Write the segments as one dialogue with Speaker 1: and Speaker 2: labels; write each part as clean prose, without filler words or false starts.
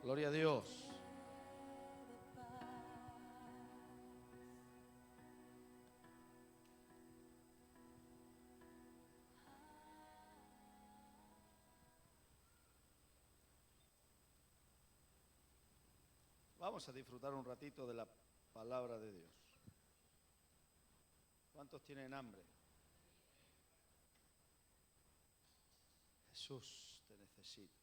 Speaker 1: Gloria a Dios. Vamos a disfrutar un ratito de la palabra de Dios. ¿Cuántos tienen hambre? Jesús te necesita.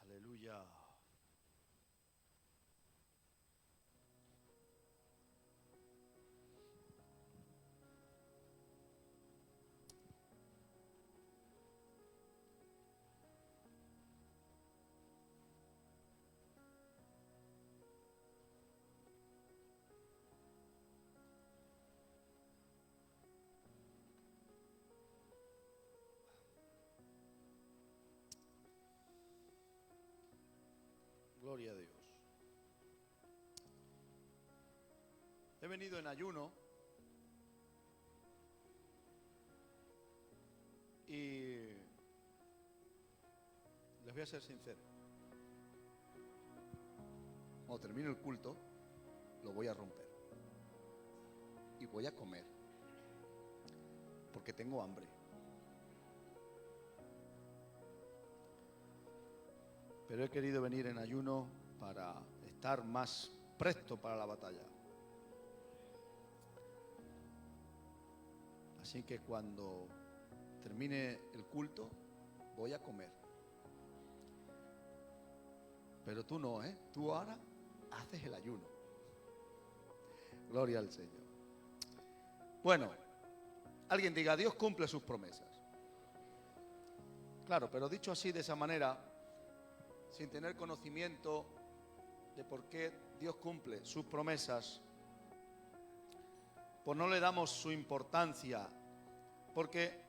Speaker 1: Aleluya. Gloria a Dios. He venido en ayuno y les voy a ser sincero. Cuando termine el culto, lo voy a romper y voy a comer porque tengo hambre. Pero he querido venir en ayuno para estar más presto para la batalla. Así que cuando termine el culto, voy a comer. Pero tú no, ¿eh? Tú ahora haces el ayuno. Gloria al Señor. Bueno, alguien diga, Dios cumple sus promesas. Claro, pero dicho así, de esa manera, sin tener conocimiento de por qué Dios cumple sus promesas, pues no le damos su importancia, porque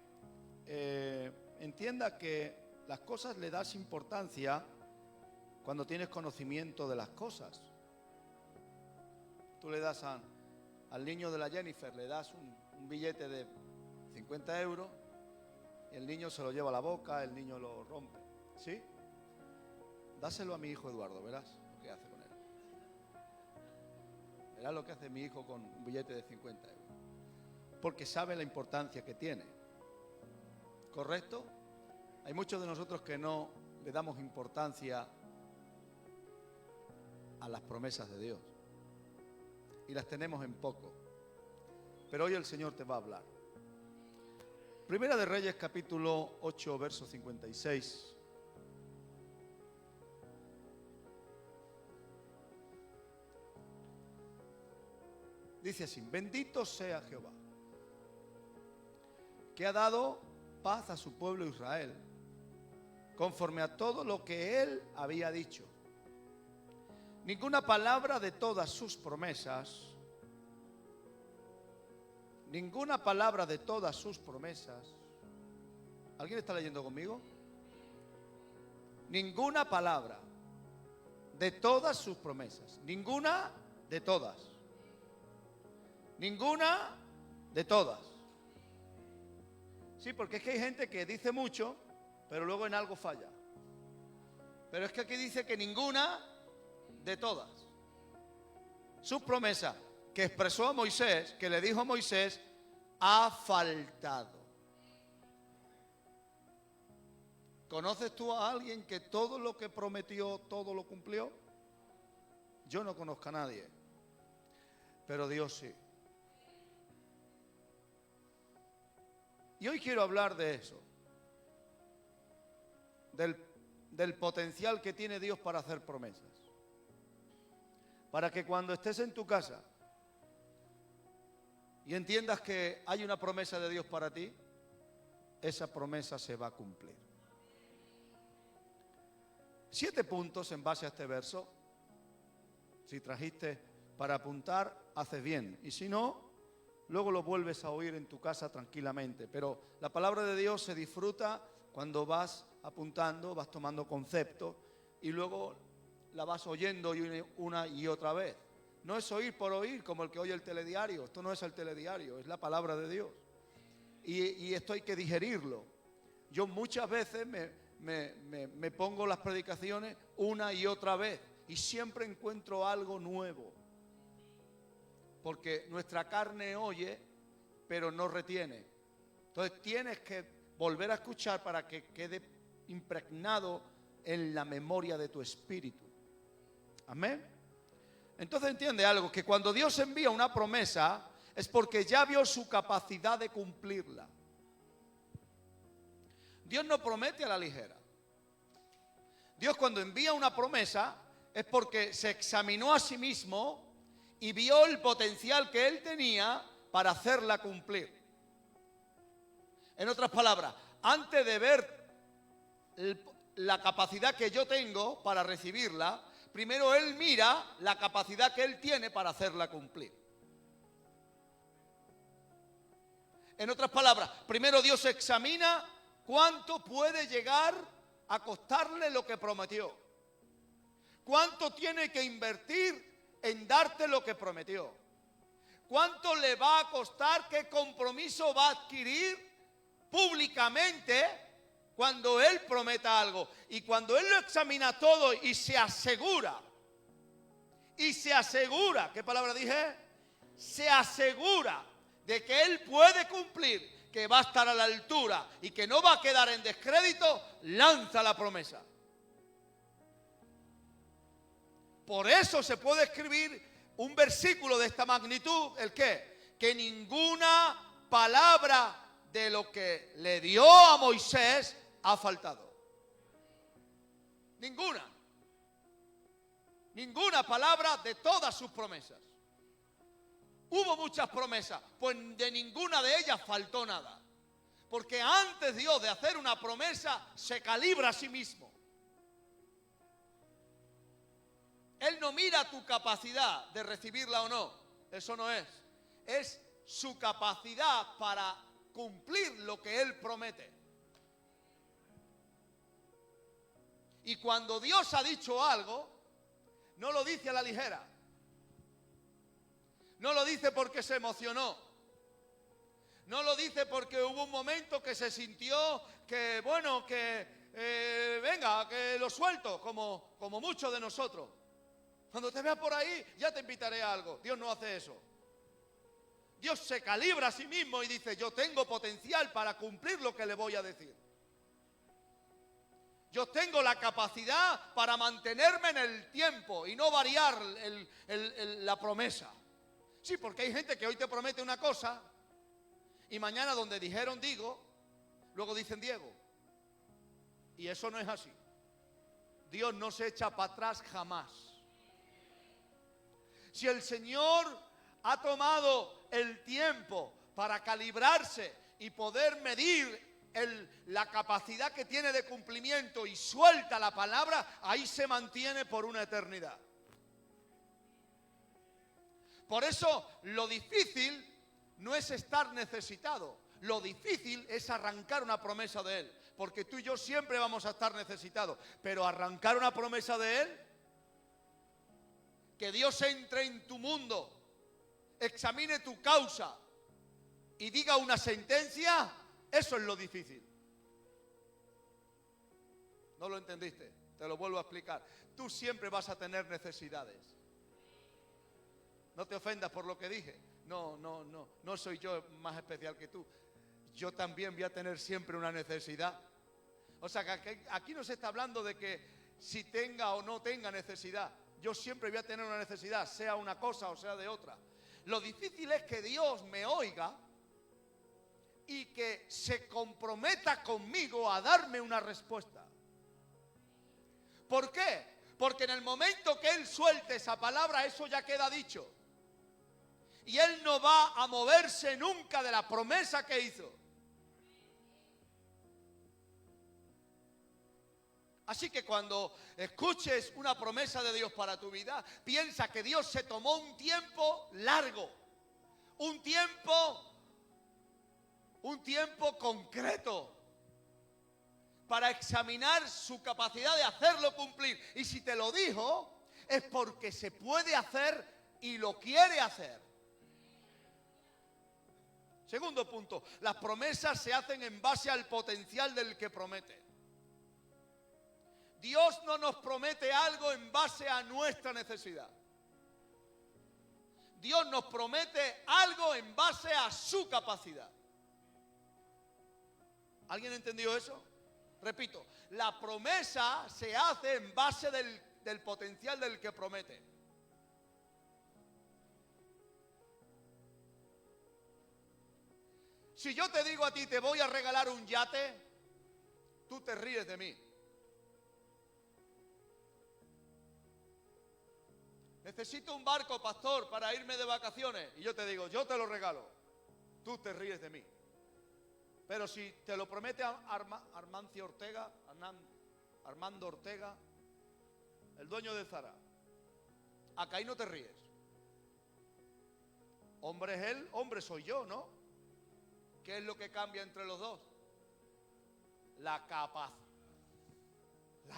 Speaker 1: entienda que las cosas le das importancia cuando tienes conocimiento de las cosas. Tú le das al niño de la Jennifer, le das un billete de 50 euros y el niño se lo lleva a la boca, el niño lo rompe, ¿sí? Dáselo a mi hijo Eduardo, verás lo que hace con él. Verás lo que hace mi hijo con un billete de 50 euros. Porque sabe la importancia que tiene. ¿Correcto? Hay muchos de nosotros que no le damos importancia a las promesas de Dios. Y las tenemos en poco. Pero hoy el Señor te va a hablar. Primera de Reyes, capítulo 8, verso 56. Dice así: bendito sea Jehová, que ha dado paz a su pueblo Israel, conforme a todo lo que él había dicho. Ninguna palabra de todas sus promesas, ninguna palabra de todas sus promesas. ¿Alguien está leyendo conmigo? Ninguna palabra de todas sus promesas. Ninguna de todas. Ninguna de todas. Sí, porque es que hay gente que dice mucho, pero luego en algo falla. Pero es que aquí dice que ninguna de todas. Sus promesas que expresó a Moisés, que le dijo a Moisés, ha faltado. ¿Conoces tú a alguien que todo lo que prometió, todo lo cumplió? Yo no conozco a nadie, pero Dios sí. Y hoy quiero hablar de eso, del potencial que tiene Dios para hacer promesas. Para que cuando estés en tu casa y entiendas que hay una promesa de Dios para ti, esa promesa se va a cumplir. 7 puntos en base a este verso. Si trajiste para apuntar, haces bien. Y si no, luego lo vuelves a oír en tu casa tranquilamente. Pero la palabra de Dios se disfruta cuando vas apuntando, vas tomando conceptos y luego la vas oyendo una y otra vez. No es oír por oír como el que oye el telediario. Esto no es el telediario, es la palabra de Dios. y esto hay que digerirlo. Yo muchas veces me pongo las predicaciones una y otra vez y siempre encuentro algo nuevo. Porque nuestra carne oye, pero no retiene. Entonces tienes que volver a escuchar para que quede impregnado en la memoria de tu espíritu. Amén. Entonces entiende algo, que cuando Dios envía una promesa es porque ya vio su capacidad de cumplirla. Dios no promete a la ligera. Dios cuando envía una promesa es porque se examinó a sí mismo y vio el potencial que Él tenía para hacerla cumplir. En otras palabras, antes de ver la capacidad que yo tengo para recibirla, primero Él mira la capacidad que Él tiene para hacerla cumplir. En otras palabras, primero Dios examina cuánto puede llegar a costarle lo que prometió. Cuánto tiene que invertir en darte lo que prometió. Cuánto le va a costar, qué compromiso va a adquirir públicamente cuando Él prometa algo. Y cuando Él lo examina todo y se asegura, ¿qué palabra dije? Se asegura de que Él puede cumplir, que va a estar a la altura y que no va a quedar en descrédito, lanza la promesa. Por eso se puede escribir un versículo de esta magnitud, ¿el qué? Que ninguna palabra de lo que le dio a Moisés ha faltado. Ninguna. Ninguna palabra de todas sus promesas. Hubo muchas promesas, pues de ninguna de ellas faltó nada. Porque antes Dios de hacer una promesa se calibra a sí mismo. Él no mira tu capacidad de recibirla o no. Eso no es. Es su capacidad para cumplir lo que Él promete. Y cuando Dios ha dicho algo, no lo dice a la ligera. No lo dice porque se emocionó. No lo dice porque hubo un momento que se sintió que, bueno, venga, que lo suelto, como muchos de nosotros. Cuando te vea por ahí, ya te invitaré a algo. Dios no hace eso. Dios se calibra a sí mismo y dice, yo tengo potencial para cumplir lo que le voy a decir. Yo tengo la capacidad para mantenerme en el tiempo y no variar la promesa. Sí, porque hay gente que hoy te promete una cosa y mañana donde dijeron digo, luego dicen Diego. Y eso no es así. Dios no se echa para atrás jamás. Si el Señor ha tomado el tiempo para calibrarse y poder medir la capacidad que tiene de cumplimiento y suelta la palabra, ahí se mantiene por una eternidad. Por eso lo difícil no es estar necesitado, lo difícil es arrancar una promesa de Él, porque tú y yo siempre vamos a estar necesitados, pero arrancar una promesa de Él, que Dios entre en tu mundo, examine tu causa y diga una sentencia, eso es lo difícil. ¿No lo entendiste? Te lo vuelvo a explicar. Tú siempre vas a tener necesidades. No te ofendas por lo que dije. No soy yo más especial que tú. Yo también voy a tener siempre una necesidad. O sea, que aquí no se está hablando de que si tenga o no tenga necesidad. Yo siempre voy a tener una necesidad, sea una cosa o sea de otra. Lo difícil es que Dios me oiga y que se comprometa conmigo a darme una respuesta. ¿Por qué? Porque en el momento que Él suelte esa palabra, eso ya queda dicho. Y Él no va a moverse nunca de la promesa que hizo. Así que cuando escuches una promesa de Dios para tu vida, piensa que Dios se tomó un tiempo largo, un tiempo concreto para examinar su capacidad de hacerlo cumplir. Y si te lo dijo, es porque se puede hacer y lo quiere hacer. Segundo punto, las promesas se hacen en base al potencial del que promete. Dios no nos promete algo en base a nuestra necesidad. Dios nos promete algo en base a su capacidad. ¿Alguien entendió eso? Repito, la promesa se hace en base del potencial del que promete. Si yo te digo a ti, te voy a regalar un yate, tú te ríes de mí. Necesito un barco, pastor, para irme de vacaciones. Y yo te digo, yo te lo regalo. Tú te ríes de mí. Pero si te lo promete Armando Ortega, el dueño de Zara, acá ahí no te ríes. Hombre es él, hombre soy yo, ¿no? ¿Qué es lo que cambia entre los dos? La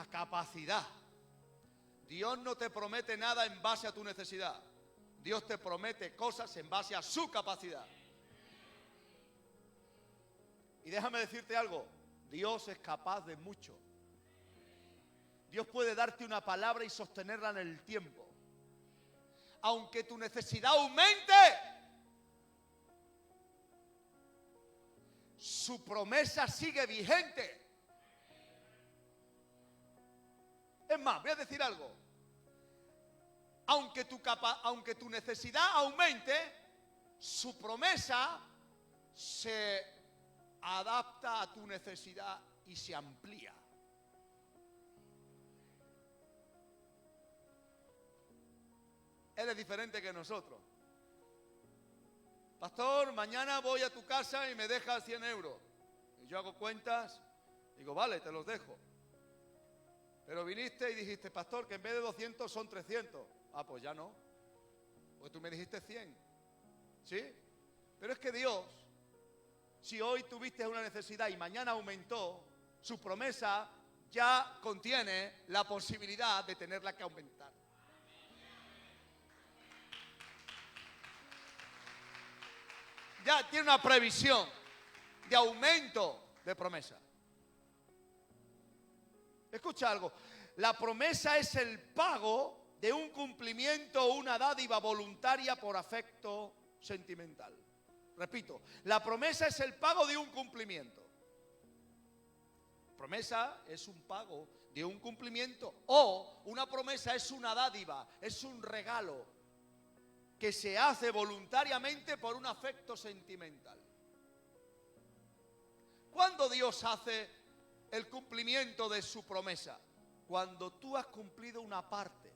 Speaker 1: capacidad. Dios no te promete nada en base a tu necesidad. Dios te promete cosas en base a su capacidad. Y déjame decirte algo, Dios es capaz de mucho. Dios puede darte una palabra y sostenerla en el tiempo. Aunque tu necesidad aumente, su promesa sigue vigente. Es más, voy a decir algo. Aunque tu necesidad aumente, su promesa se adapta a tu necesidad y se amplía. Él es diferente que nosotros. Pastor, mañana voy a tu casa y me dejas 100 euros. Y yo hago cuentas, digo, vale, te los dejo. Pero viniste y dijiste, pastor, que en vez de 200 son 300. Ah, pues ya no. Pues tú me dijiste 100. ¿Sí? Pero es que Dios, si hoy tuviste una necesidad y mañana aumentó, su promesa ya contiene la posibilidad de tenerla que aumentar. Ya tiene una previsión de aumento de promesa. Escucha algo, la promesa es el pago de un cumplimiento o una dádiva voluntaria por afecto sentimental. Repito, la promesa es el pago de un cumplimiento. Promesa es un pago de un cumplimiento o una promesa es una dádiva, es un regalo que se hace voluntariamente por un afecto sentimental. ¿Cuándo Dios hace el cumplimiento de su promesa? Cuando tú has cumplido una parte.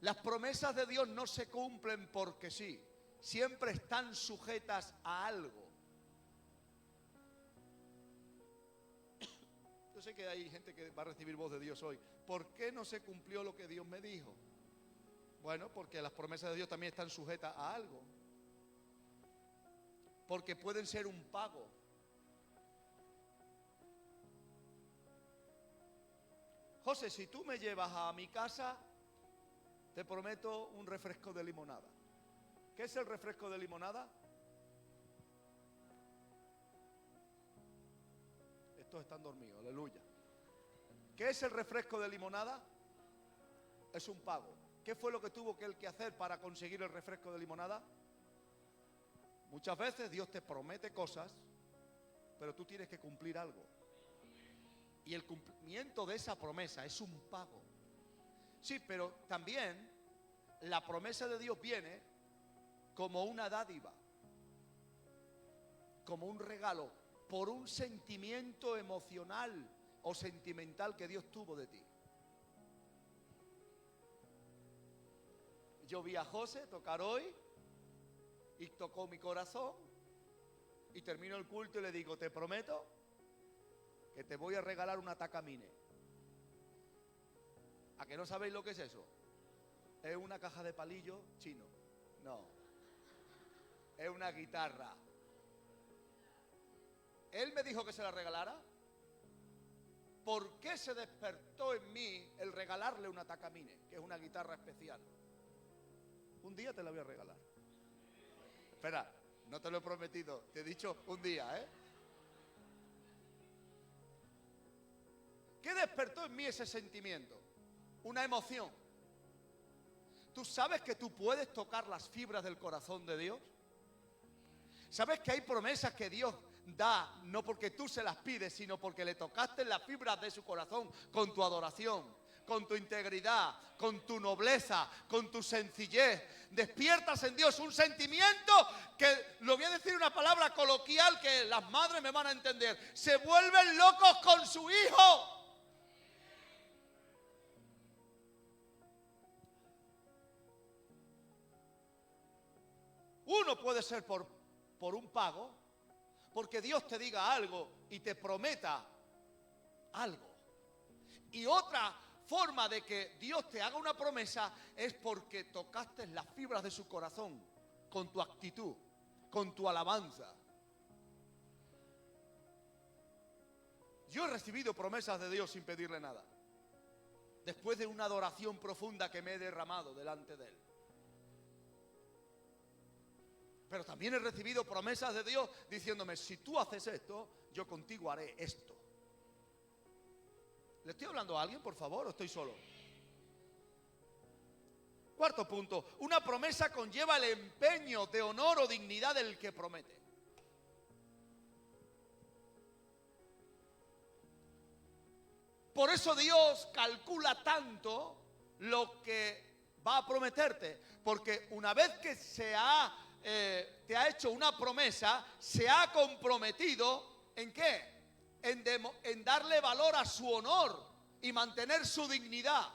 Speaker 1: Las promesas de Dios no se cumplen porque sí, siempre están sujetas a algo. Yo sé que hay gente que va a recibir voz de Dios hoy. ¿Por qué no se cumplió lo que Dios me dijo? Bueno, porque las promesas de Dios también están sujetas a algo. Porque pueden ser un pago. José, si tú me llevas a mi casa, te prometo un refresco de limonada. ¿Qué es el refresco de limonada? Estos están dormidos, aleluya. ¿Qué es el refresco de limonada? Es un pago. ¿Qué fue lo que tuvo él que hacer para conseguir el refresco de limonada? Muchas veces Dios te promete cosas, pero tú tienes que cumplir algo. Y el cumplimiento de esa promesa es un pago. Sí, pero también la promesa de Dios viene como una dádiva, como un regalo, por un sentimiento emocional o sentimental que Dios tuvo de ti. Yo vi a José tocar hoy y tocó mi corazón y termino el culto y le digo, te prometo que te voy a regalar una Takamine. ¿A que no sabéis lo que es eso? Es una caja de palillos chino. No, es una guitarra. Él me dijo que se la regalara. ¿Por qué se despertó en mí el regalarle una Takamine, que es una guitarra especial? Un día te la voy a regalar. Espera, no te lo he prometido, te he dicho un día, ¿eh? ¿Qué despertó en mí ese sentimiento? Una emoción. ¿Tú sabes que tú puedes tocar las fibras del corazón de Dios? ¿Sabes que hay promesas que Dios da no porque tú se las pides, sino porque le tocaste las fibras de su corazón con tu adoración, con tu integridad, con tu nobleza, con tu sencillez? Despiertas en Dios un sentimiento que, lo voy a decir una palabra coloquial que las madres me van a entender, se vuelven locos con su hijo. Uno puede ser por un pago, porque Dios te diga algo y te prometa algo. Y otra forma de que Dios te haga una promesa es porque tocaste las fibras de su corazón con tu actitud, con tu alabanza. Yo he recibido promesas de Dios sin pedirle nada, después de una adoración profunda que me he derramado delante de Él. Pero también he recibido promesas de Dios diciéndome, si tú haces esto, yo contigo haré esto. ¿Le estoy hablando a alguien, por favor, o estoy solo? Cuarto punto, una promesa conlleva el empeño de honor o dignidad del que promete. Por eso Dios calcula tanto lo que va a prometerte, porque una vez que te ha hecho una promesa, se ha comprometido ¿en qué? En darle valor a su honor y mantener su dignidad.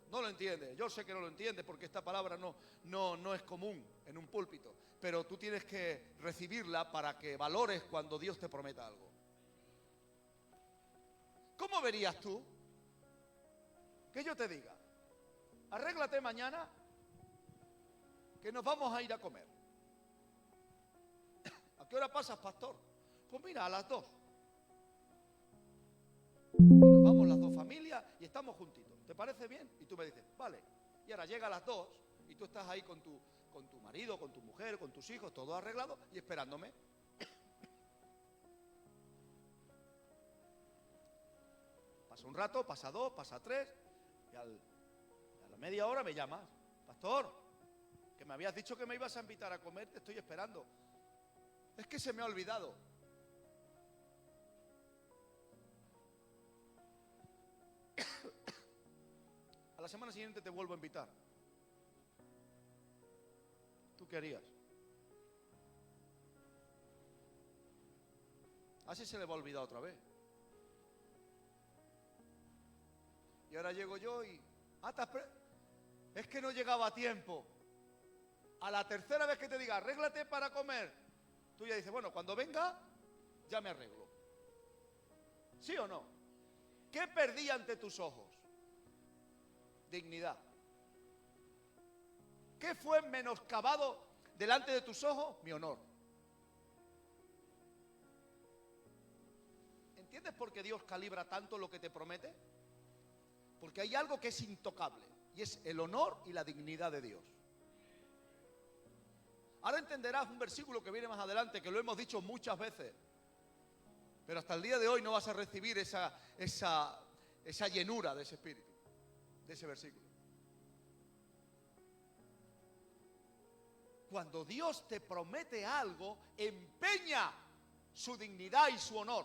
Speaker 1: No lo entiende, yo sé que no lo entiende porque esta palabra no es común en un púlpito, pero tú tienes que recibirla para que valores cuando Dios te prometa algo. ¿Cómo verías tú que yo te diga, arréglate mañana que nos vamos a ir a comer? ¿A qué hora pasas, pastor? Pues mira, a las 2. Y nos vamos las dos familias y estamos juntitos. ¿Te parece bien? Y tú me dices, vale. Y ahora llega a las 2 y tú estás ahí con tu marido, con tu mujer, con tus hijos, todo arreglado y esperándome. Pasa un rato, pasa 2, pasa 3 y a la media hora me llamas, pastor, que me habías dicho que me ibas a invitar a comer, te estoy esperando. Es que se me ha olvidado. A la semana siguiente te vuelvo a invitar. ¿Tú qué harías? Así se le va a olvidar otra vez. Y ahora llego yo y... es que no llegaba a tiempo. A la tercera vez que te diga, arréglate para comer, tú ya dices, bueno, cuando venga, ya me arreglo. ¿Sí o no? ¿Qué perdí ante tus ojos? Dignidad. ¿Qué fue menoscabado delante de tus ojos? Mi honor. ¿Entiendes por qué Dios calibra tanto lo que te promete? Porque hay algo que es intocable, y es el honor y la dignidad de Dios. Ahora entenderás un versículo que viene más adelante, que lo hemos dicho muchas veces, pero hasta el día de hoy no vas a recibir esa llenura de ese espíritu, de ese versículo. Cuando Dios te promete algo, empeña su dignidad y su honor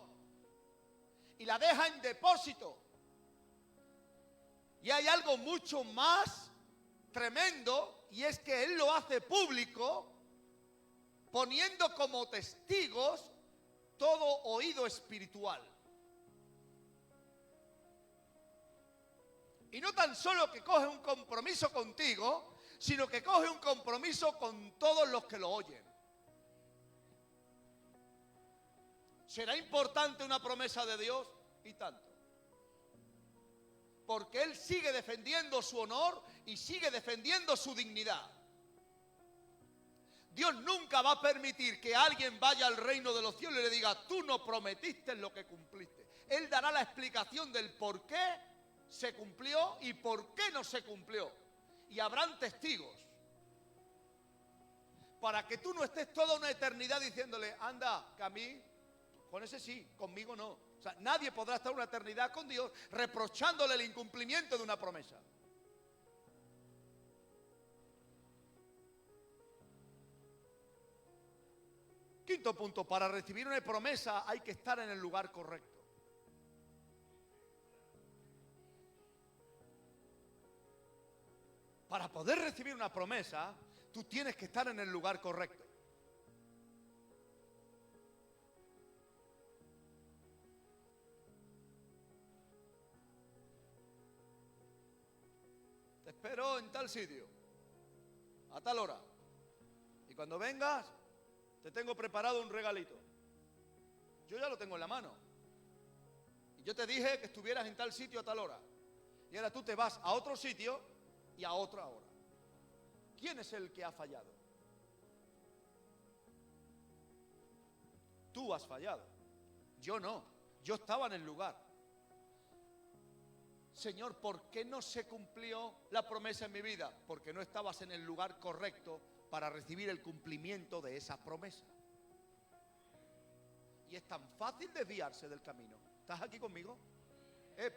Speaker 1: y la deja en depósito. Y hay algo mucho más tremendo, y es que Él lo hace público, poniendo como testigos todo oído espiritual. Y no tan solo que coge un compromiso contigo, sino que coge un compromiso con todos los que lo oyen. ¿Será importante una promesa de Dios? Y tanto. Porque Él sigue defendiendo su honor y sigue defendiendo su dignidad. Dios nunca va a permitir que alguien vaya al reino de los cielos y le diga, tú no prometiste lo que cumpliste. Él dará la explicación del por qué se cumplió y por qué no se cumplió. y habrán testigos. Para que tú no estés toda una eternidad diciéndole, anda, que a mí, con ese sí, conmigo no. O sea, nadie podrá estar una eternidad con Dios reprochándole el incumplimiento de una promesa. Quinto punto, para recibir una promesa hay que estar en el lugar correcto. Para poder recibir una promesa, tú tienes que estar en el lugar correcto. Te espero en tal sitio, a tal hora. Y cuando vengas, te tengo preparado un regalito. Yo ya lo tengo en la mano. Y yo te dije que estuvieras en tal sitio a tal hora. Y ahora tú te vas a otro sitio y a otra hora. ¿Quién es el que ha fallado? Tú has fallado. Yo no. Yo estaba en el lugar. Señor, ¿por qué no se cumplió la promesa en mi vida? Porque no estabas en el lugar correcto para recibir el cumplimiento de esa promesa. Y es tan fácil desviarse del camino. ¿Estás aquí conmigo?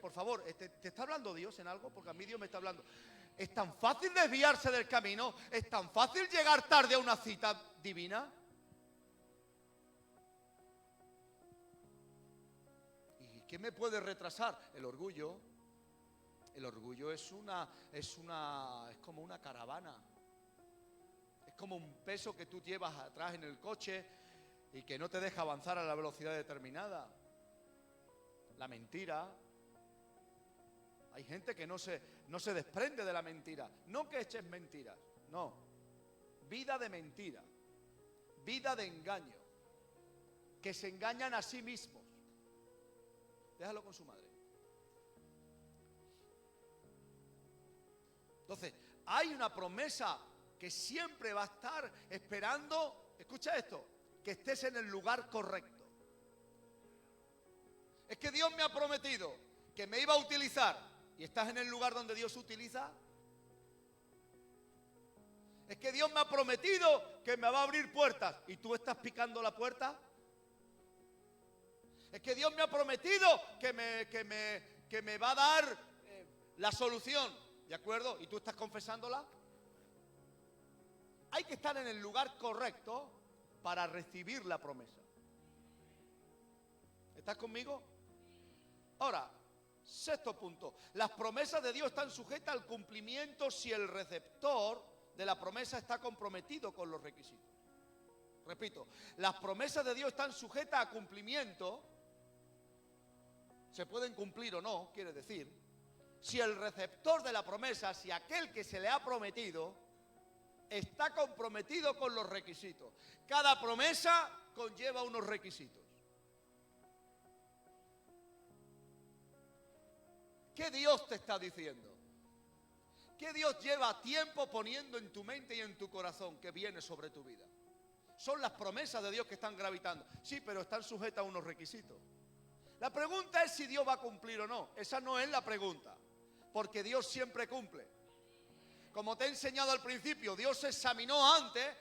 Speaker 1: Por favor, ¿te está hablando Dios en algo? Porque a mí Dios me está hablando. Es tan fácil desviarse del camino. Es tan fácil llegar tarde a una cita divina. ¿Y qué me puede retrasar? El orgullo. El orgullo es como una caravana. Es como un peso que tú llevas atrás en el coche y que no te deja avanzar a la velocidad determinada. La mentira. Hay gente que no se desprende de la mentira. No que eches mentiras, no. Vida de mentira. Vida de engaño. Que se engañan a sí mismos. Déjalo con su madre. Entonces, hay una promesa que siempre va a estar esperando, escucha esto, que estés en el lugar correcto. Es que Dios me ha prometido que me iba a utilizar. ¿Y estás en el lugar donde Dios utiliza? Es que Dios me ha prometido que me va a abrir puertas. ¿Y tú estás picando la puerta? Es que Dios me ha prometido que me va a dar la solución. ¿De acuerdo? ¿Y tú estás confesándola? Hay que estar en el lugar correcto para recibir la promesa. ¿Estás conmigo? Ahora, sexto punto. Las promesas de Dios están sujetas al cumplimiento si el receptor de la promesa está comprometido con los requisitos. Repito, las promesas de Dios están sujetas a cumplimiento. Se pueden cumplir o no, quiere decir, si el receptor de la promesa, si aquel que se le ha prometido, está comprometido con los requisitos. Cada promesa conlleva unos requisitos. ¿Qué Dios te está diciendo? ¿Qué Dios lleva tiempo poniendo en tu mente y en tu corazón que viene sobre tu vida? Son las promesas de Dios que están gravitando. Sí, pero están sujetas a unos requisitos. La pregunta es si Dios va a cumplir o no. Esa no es la pregunta, porque Dios siempre cumple. Como te he enseñado al principio, Dios se examinó antes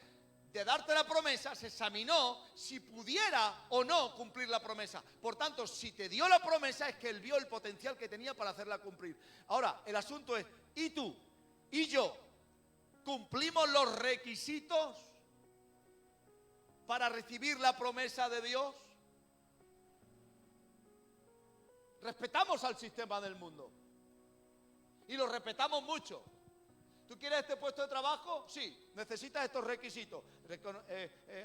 Speaker 1: de darte la promesa, se examinó si pudiera o no cumplir la promesa. Por tanto, si te dio la promesa es que Él vio el potencial que tenía para hacerla cumplir. Ahora, el asunto es, ¿y tú? ¿Y yo? ¿Cumplimos los requisitos para recibir la promesa de Dios? Respetamos al sistema del mundo y lo respetamos mucho. ¿Tú quieres este puesto de trabajo? Sí, necesitas estos requisitos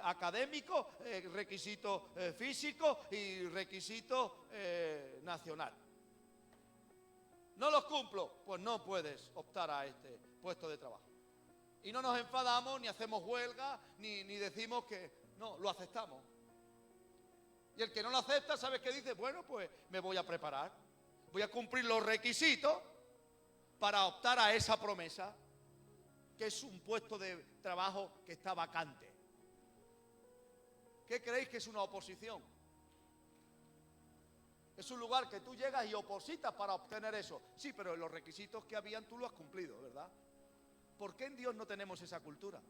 Speaker 1: académicos, requisitos físicos y requisitos nacional. ¿No los cumplo? Pues no puedes optar a este puesto de trabajo. Y no nos enfadamos, ni hacemos huelga, ni decimos que no, lo aceptamos. Y el que no lo acepta, ¿sabes qué dice? Bueno, pues me voy a preparar. Voy a cumplir los requisitos para optar a esa promesa, que es un puesto de trabajo que está vacante. ¿Qué creéis que es una oposición? Es un lugar que tú llegas y opositas para obtener eso. Sí, pero los requisitos que habían tú los has cumplido, ¿verdad? ¿Por qué en Dios no tenemos esa cultura?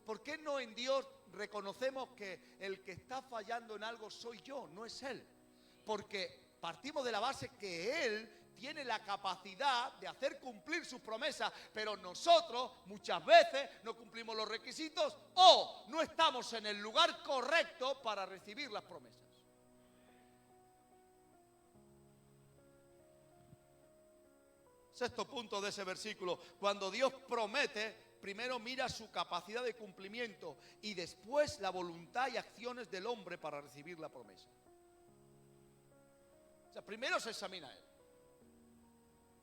Speaker 1: ¿Por qué no en Dios reconocemos que el que está fallando en algo soy yo, no es Él? Porque partimos de la base que Él tiene la capacidad de hacer cumplir sus promesas, pero nosotros muchas veces no cumplimos los requisitos o no estamos en el lugar correcto para recibir las promesas. Sexto punto de ese versículo: cuando Dios promete, primero mira su capacidad de cumplimiento y después la voluntad y acciones del hombre para recibir la promesa. O sea, primero se examina Él,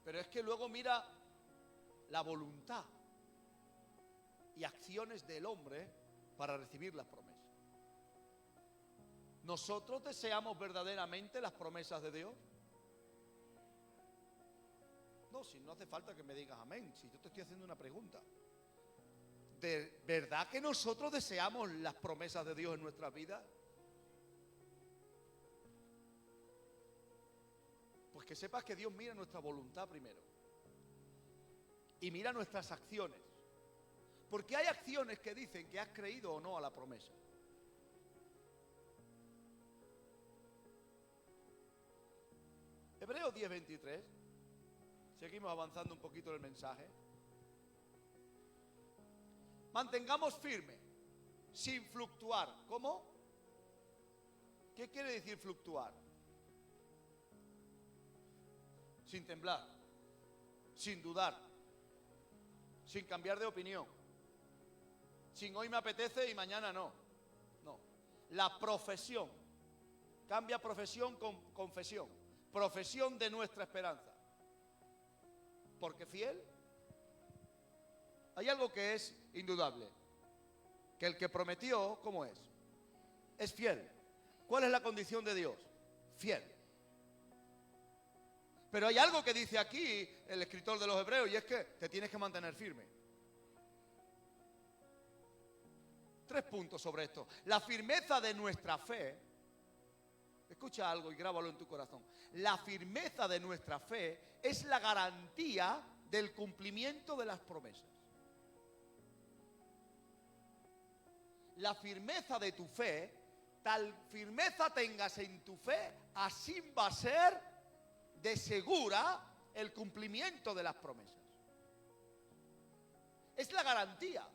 Speaker 1: pero es que luego mira la voluntad y acciones del hombre para recibir las promesas. ¿Nosotros deseamos verdaderamente las promesas de Dios? No, si no hace falta que me digas amén, si yo te estoy haciendo una pregunta. ¿De verdad que nosotros deseamos las promesas de Dios en nuestra vida? Pues que sepas que Dios mira nuestra voluntad primero y mira nuestras acciones, porque hay acciones que dicen que has creído o no a la promesa. Hebreos 10:23. Seguimos avanzando un poquito en el mensaje. Mantengamos firme, sin fluctuar. ¿Cómo? ¿Qué quiere decir fluctuar? Sin temblar, sin dudar, sin cambiar de opinión, sin hoy me apetece y mañana no. No. La profesión. Cambia profesión con confesión. Profesión de nuestra esperanza. Porque fiel, hay algo que es indudable, que el que prometió, ¿cómo es? Es fiel. ¿Cuál es la condición de Dios? Fiel. Pero hay algo que dice aquí el escritor de los Hebreos, y es que te tienes que mantener firme. 3 puntos sobre esto. La firmeza de nuestra fe, escucha algo y grábalo en tu corazón. La firmeza de nuestra fe es la garantía del cumplimiento de las promesas. La firmeza de tu fe, tal firmeza tengas en tu fe, así va a ser de segura el cumplimiento de las promesas. Es la garantía.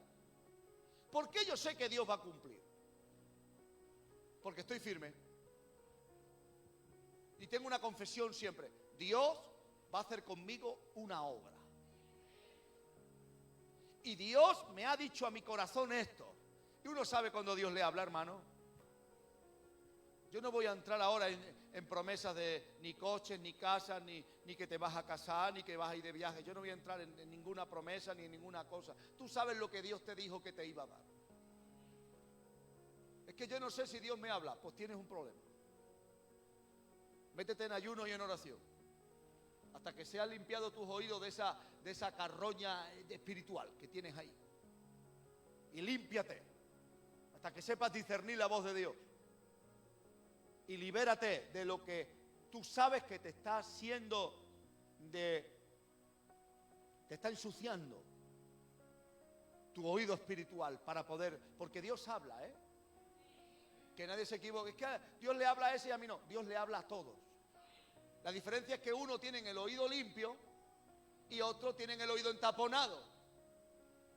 Speaker 1: ¿Por qué yo sé que Dios va a cumplir? Porque estoy firme. Y tengo una confesión siempre: Dios va a hacer conmigo una obra. Y Dios me ha dicho a mi corazón esto. Y uno sabe cuando Dios le habla, hermano. Yo no voy a entrar ahora en promesas de ni coches, ni casas, ni que te vas a casar, ni que vas a ir de viaje. Yo no voy a entrar en ninguna promesa, ni en ninguna cosa. Tú sabes lo que Dios te dijo que te iba a dar. Es que yo no sé si Dios me habla. Pues tienes un problema. Métete en ayuno y en oración hasta que sean limpiados tus oídos de esa carroña espiritual que tienes ahí. Y límpiate hasta que sepas discernir la voz de Dios. Y libérate de lo que tú sabes que te está haciendo te está ensuciando tu oído espiritual para poder, porque Dios habla, que nadie se equivoque. Es que Dios le habla a ese y a mí no. Dios le habla a todos. La diferencia es que uno tiene el oído limpio y otro tiene el oído entaponado.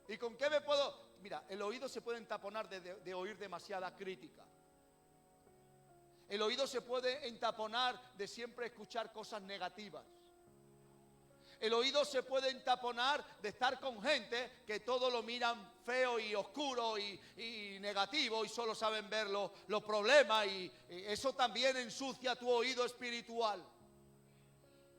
Speaker 1: ¿Y con qué me puedo? Mira, el oído se puede entaponar de oír demasiada crítica. El oído se puede entaponar de siempre escuchar cosas negativas. El oído se puede entaponar de estar con gente que todo lo miran feo y oscuro y negativo y solo saben ver los problemas, y eso también ensucia tu oído espiritual.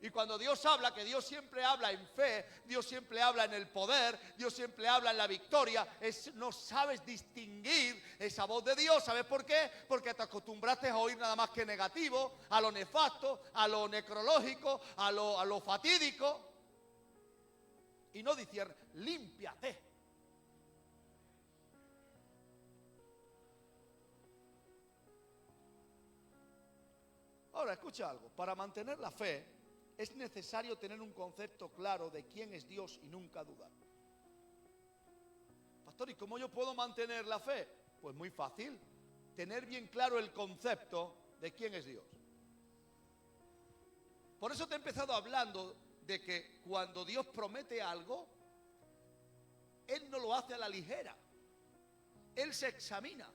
Speaker 1: Y cuando Dios habla, que Dios siempre habla en fe, Dios siempre habla en el poder, Dios siempre habla en la victoria, no sabes distinguir esa voz de Dios. ¿Sabes por qué? Porque te acostumbraste a oír nada más que negativo, a lo nefasto, a lo necrológico, a lo fatídico. Y no discierne, límpiate. Ahora, escucha algo. Para mantener la fe es necesario tener un concepto claro de quién es Dios y nunca dudar. Pastor, ¿y cómo yo puedo mantener la fe? Pues muy fácil, tener bien claro el concepto de quién es Dios. Por eso te he empezado hablando de que cuando Dios promete algo, Él no lo hace a la ligera. Él se examina,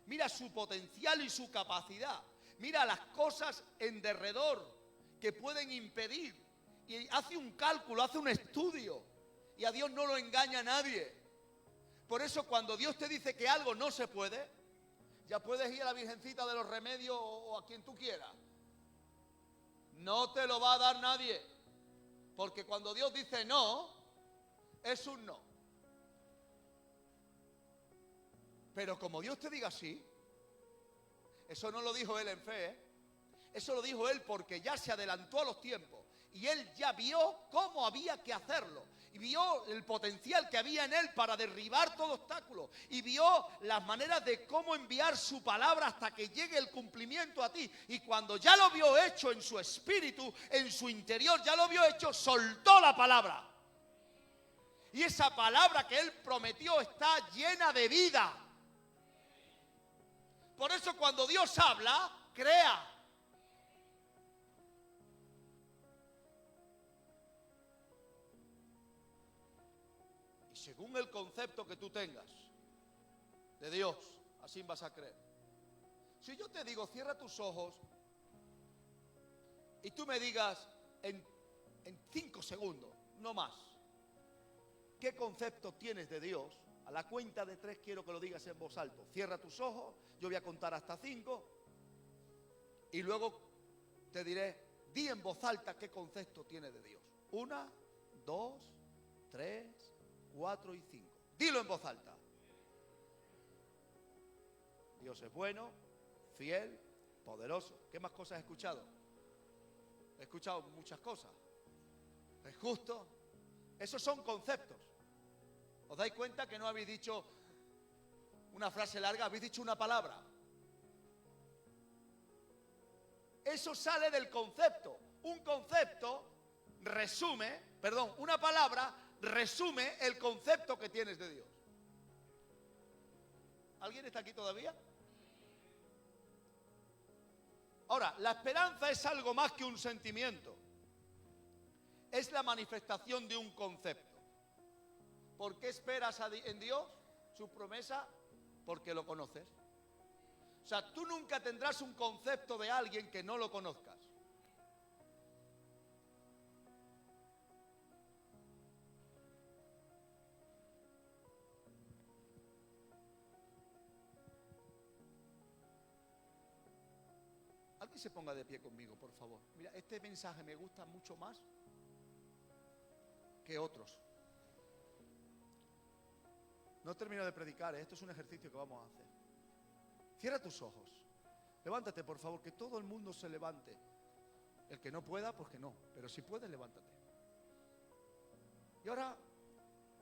Speaker 1: mira su potencial y su capacidad, mira las cosas en derredor que pueden impedir y hace un cálculo, hace un estudio, y a Dios no lo engaña a nadie. Por eso cuando Dios te dice que algo no se puede, ya puedes ir a la Virgencita de los Remedios o a quien tú quieras. No te lo va a dar nadie, porque cuando Dios dice no, es un no. Pero como Dios te diga sí, eso no lo dijo Él en fe, ¿eh? Eso lo dijo Él porque ya se adelantó a los tiempos y Él ya vio cómo había que hacerlo y vio el potencial que había en Él para derribar todo obstáculo y vio las maneras de cómo enviar su palabra hasta que llegue el cumplimiento a ti. Y cuando ya lo vio hecho en su espíritu, en su interior, ya lo vio hecho, soltó la palabra. Y esa palabra que Él prometió está llena de vida. Por eso cuando Dios habla, crea. Y según el concepto que tú tengas de Dios, así vas a creer. Si yo te digo, cierra tus ojos, y tú me digas en 5 segundos, no más, ¿qué concepto tienes de Dios? A la cuenta de 3 quiero que lo digas en voz alta. Cierra tus ojos, yo voy a contar hasta 5 y luego te diré, di en voz alta qué concepto tienes de Dios. 1, 2, 3, 4 y 5. Dilo en voz alta. Dios es bueno, fiel, poderoso. ¿Qué más cosas he escuchado? He escuchado muchas cosas. Es justo. Esos son conceptos. ¿Os dais cuenta que no habéis dicho una frase larga? Habéis dicho una palabra. Eso sale del concepto. Un concepto una palabra resume el concepto que tienes de Dios. ¿Alguien está aquí todavía? Ahora, la esperanza es algo más que un sentimiento. Es la manifestación de un concepto. ¿Por qué esperas en Dios su promesa? Porque lo conoces. O sea, tú nunca tendrás un concepto de alguien que no lo conozcas. Alguien se ponga de pie conmigo, por favor. Mira, este mensaje me gusta mucho más que otros. No termino de predicar, esto es un ejercicio que vamos a hacer. Cierra tus ojos. Levántate, por favor, que todo el mundo se levante. El que no pueda, pues que no. Pero si puedes, levántate. Y ahora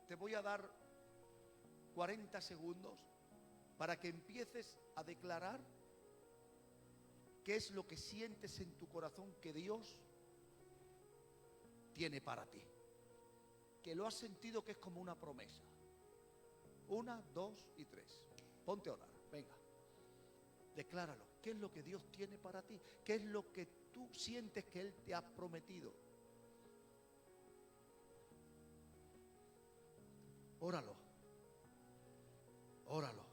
Speaker 1: te voy a dar 40 segundos para que empieces a declarar qué es lo que sientes en tu corazón que Dios tiene para ti. Que lo has sentido que es como una promesa. 1, 2 y 3. Ponte a orar, venga. Decláralo. ¿Qué es lo que Dios tiene para ti? ¿Qué es lo que tú sientes que Él te ha prometido? Óralo. Óralo.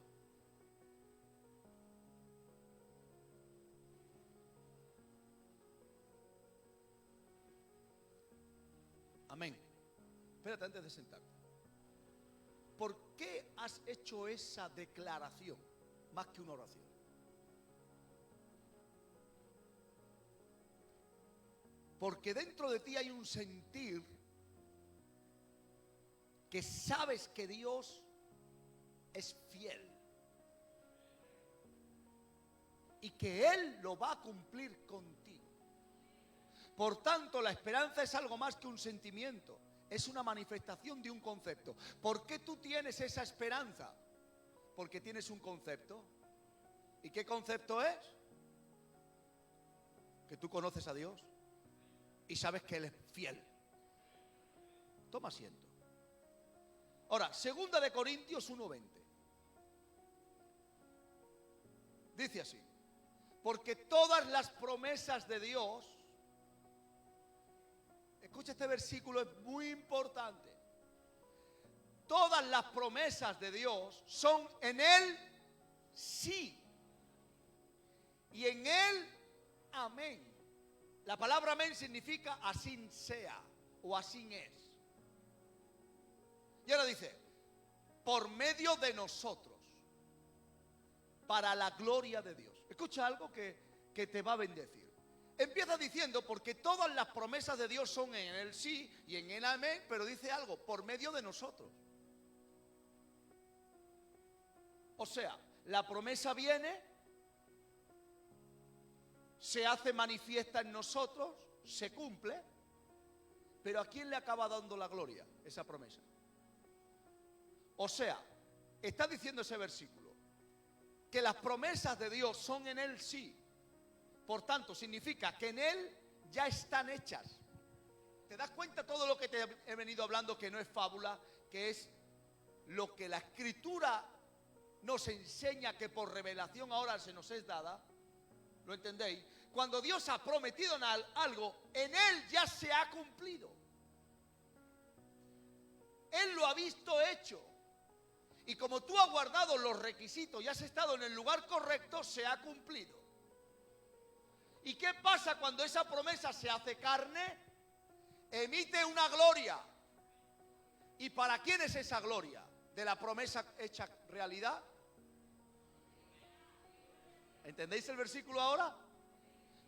Speaker 1: Amén. Espérate antes de sentarte. ¿Por qué has hecho esa declaración más que una oración? Porque dentro de ti hay un sentir que sabes que Dios es fiel y que Él lo va a cumplir contigo. Por tanto, la esperanza es algo más que un sentimiento. Es una manifestación de un concepto. ¿Por qué tú tienes esa esperanza? Porque tienes un concepto. ¿Y qué concepto es? Que tú conoces a Dios y sabes que Él es fiel. Toma asiento. Ahora, 2 Corintios 1:20. Dice así: porque todas las promesas de Dios, escucha este versículo, es muy importante. Todas las promesas de Dios son en Él sí y en Él amén. La palabra amén significa así sea o así es. Y ahora dice, por medio de nosotros, para la gloria de Dios. Escucha algo que te va a bendecir. Empieza diciendo, porque todas las promesas de Dios son en el sí y en el amén, pero dice algo, por medio de nosotros. O sea, la promesa viene, se hace manifiesta en nosotros, se cumple, pero ¿a quién le acaba dando la gloria esa promesa? O sea, está diciendo ese versículo que las promesas de Dios son en Él sí. Por tanto, significa que en Él ya están hechas. ¿Te das cuenta todo lo que te he venido hablando, que no es fábula, que es lo que la Escritura nos enseña, que por revelación ahora se nos es dada? ¿Lo entendéis? Cuando Dios ha prometido en algo, en Él ya se ha cumplido. Él lo ha visto hecho. Y como tú has guardado los requisitos y has estado en el lugar correcto, se ha cumplido. ¿Y qué pasa cuando esa promesa se hace carne? Emite una gloria. ¿Y para quién es esa gloria de la promesa hecha realidad? ¿Entendéis el versículo ahora?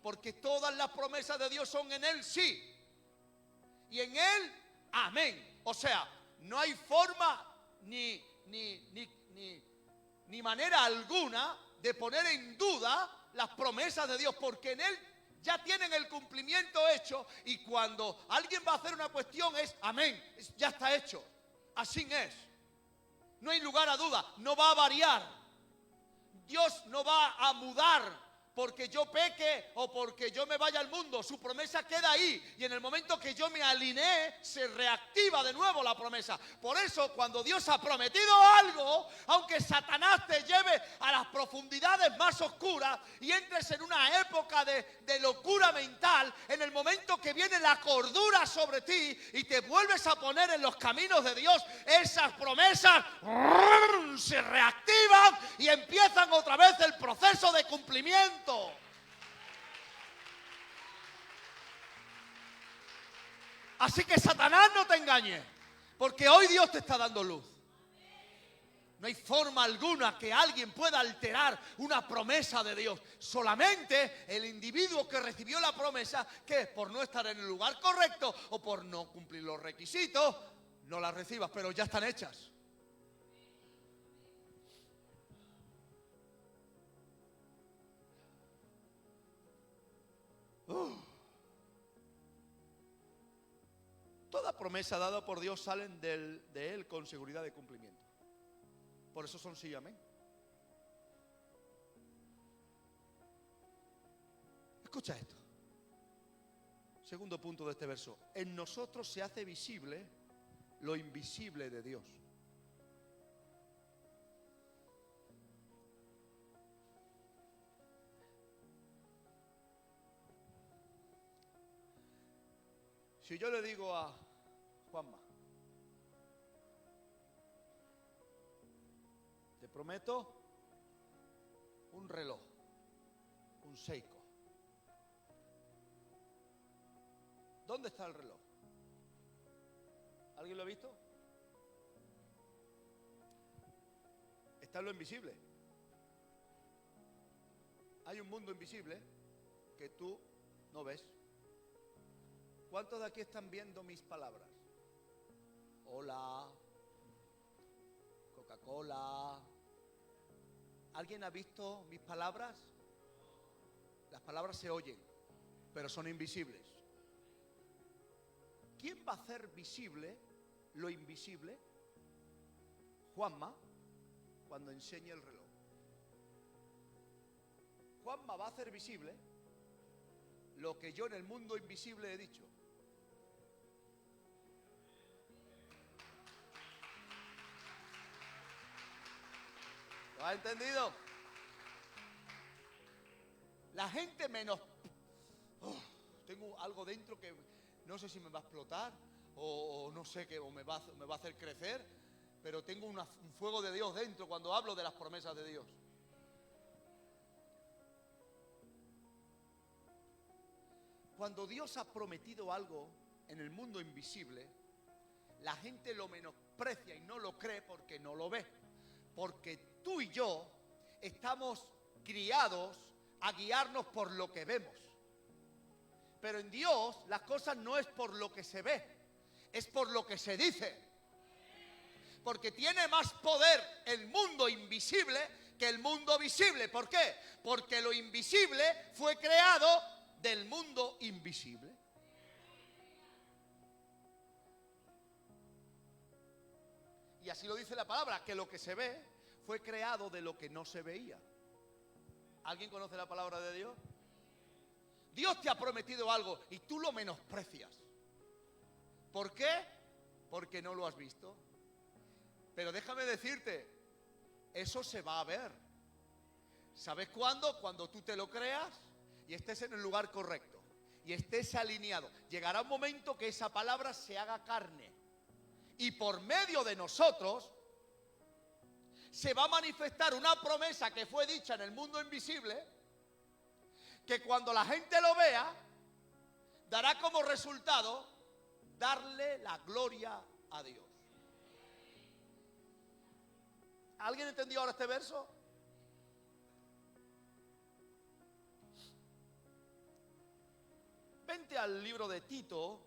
Speaker 1: Porque todas las promesas de Dios son en Él sí y en Él amén. O sea, no hay forma ni manera alguna de poner en duda las promesas de Dios, porque en Él ya tienen el cumplimiento hecho, y cuando alguien va a hacer una cuestión es amén, ya está hecho, así es. No hay lugar a duda, no va a variar. Dios no va a mudar porque yo peque o porque yo me vaya al mundo. Su promesa queda ahí, y en el momento que yo me alinee, se reactiva de nuevo la promesa. Por eso, cuando Dios ha prometido algo, aunque Satanás te lleve a las profundidades más oscuras y entres en una época de locura mental, en el momento que viene la cordura sobre ti y te vuelves a poner en los caminos de Dios, esas promesas se reactivan y empiezan otra vez el proceso de cumplimiento. Así que Satanás, no te engañe, porque hoy Dios te está dando luz. No hay forma alguna que alguien pueda alterar una promesa de Dios. Solamente el individuo que recibió la promesa, que por no estar en el lugar correcto o por no cumplir los requisitos, no las recibas, pero ya están hechas. Toda promesa dada por Dios salen de Él con seguridad de cumplimiento. Por eso son sí y amén. Escucha esto. Segundo punto de este verso. En nosotros se hace visible lo invisible de Dios. Si yo le digo a Juanma, te prometo un reloj, un Seiko. ¿Dónde está el reloj? ¿Alguien lo ha visto? Está en lo invisible. Hay un mundo invisible que tú no ves. ¿Cuántos de aquí están viendo mis palabras? Hola, Coca-Cola. ¿Alguien ha visto mis palabras? Las palabras se oyen, pero son invisibles. ¿Quién va a hacer visible lo invisible? Juanma, cuando enseñe el reloj. Juanma va a hacer visible lo que yo en el mundo invisible he dicho. ¿Lo has entendido? La gente menos... tengo algo dentro que no sé si me va a explotar o no sé qué, o me va a hacer crecer, pero tengo un fuego de Dios dentro cuando hablo de las promesas de Dios. Cuando Dios ha prometido algo en el mundo invisible, la gente lo menosprecia y no lo cree porque no lo ve. Porque tú y yo estamos criados a guiarnos por lo que vemos. Pero en Dios las cosas no es por lo que se ve, es por lo que se dice. Porque tiene más poder el mundo invisible que el mundo visible. ¿Por qué? Porque lo invisible fue creado del mundo invisible. Y así lo dice la palabra, que lo que se ve fue creado de lo que no se veía. ¿Alguien conoce la palabra de Dios? Dios te ha prometido algo y tú lo menosprecias. ¿Por qué? Porque no lo has visto. Pero déjame decirte, eso se va a ver. ¿Sabes cuándo? Cuando tú te lo creas y estés en el lugar correcto y estés alineado. Llegará un momento que esa palabra se haga carne y por medio de nosotros se va a manifestar una promesa que fue dicha en el mundo invisible, que cuando la gente lo vea dará como resultado darle la gloria a Dios. ¿Alguien entendió ahora este verso? Vente al libro de Tito,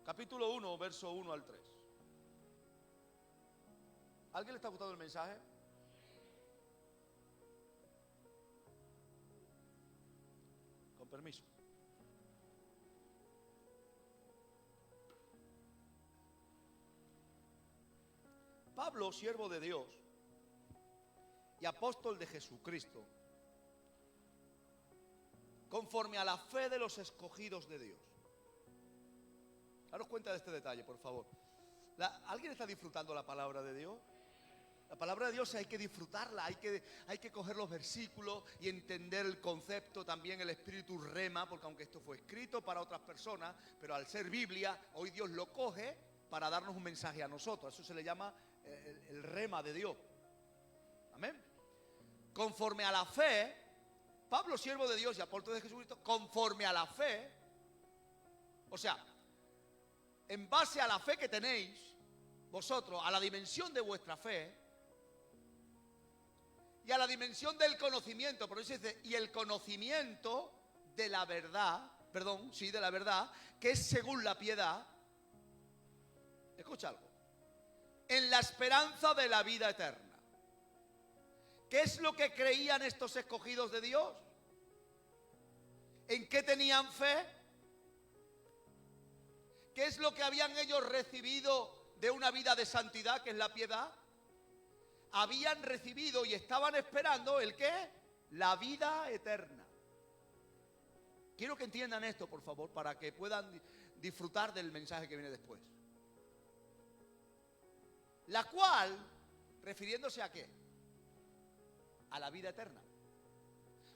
Speaker 1: capítulo 1, verso 1 al 3. ¿Alguien le está gustando el mensaje? Con permiso. Pablo, siervo de Dios y apóstol de Jesucristo, conforme a la fe de los escogidos de Dios. Daros cuenta de este detalle, por favor. ¿Alguien está disfrutando la palabra de Dios? La palabra de Dios hay que disfrutarla, hay que coger los versículos y entender el concepto, también el espíritu rema, porque aunque esto fue escrito para otras personas, pero al ser Biblia, hoy Dios lo coge para darnos un mensaje a nosotros. Eso se le llama el rema de Dios. Amén. Conforme a la fe, Pablo, siervo de Dios y apóstol de Jesucristo, conforme a la fe, o sea, en base a la fe que tenéis vosotros, a la dimensión de vuestra fe y a la dimensión del conocimiento, por eso dice, y el conocimiento de la verdad, de la verdad, que es según la piedad. Escucha algo. En la esperanza de la vida eterna. ¿Qué es lo que creían estos escogidos de Dios? ¿En qué tenían fe? ¿Qué es lo que habían ellos recibido de una vida de santidad, que es la piedad? Habían recibido y estaban esperando ¿el qué? La vida eterna. Quiero que entiendan esto, por favor, para que puedan disfrutar del mensaje que viene después. La cual, refiriéndose a qué? A la vida eterna.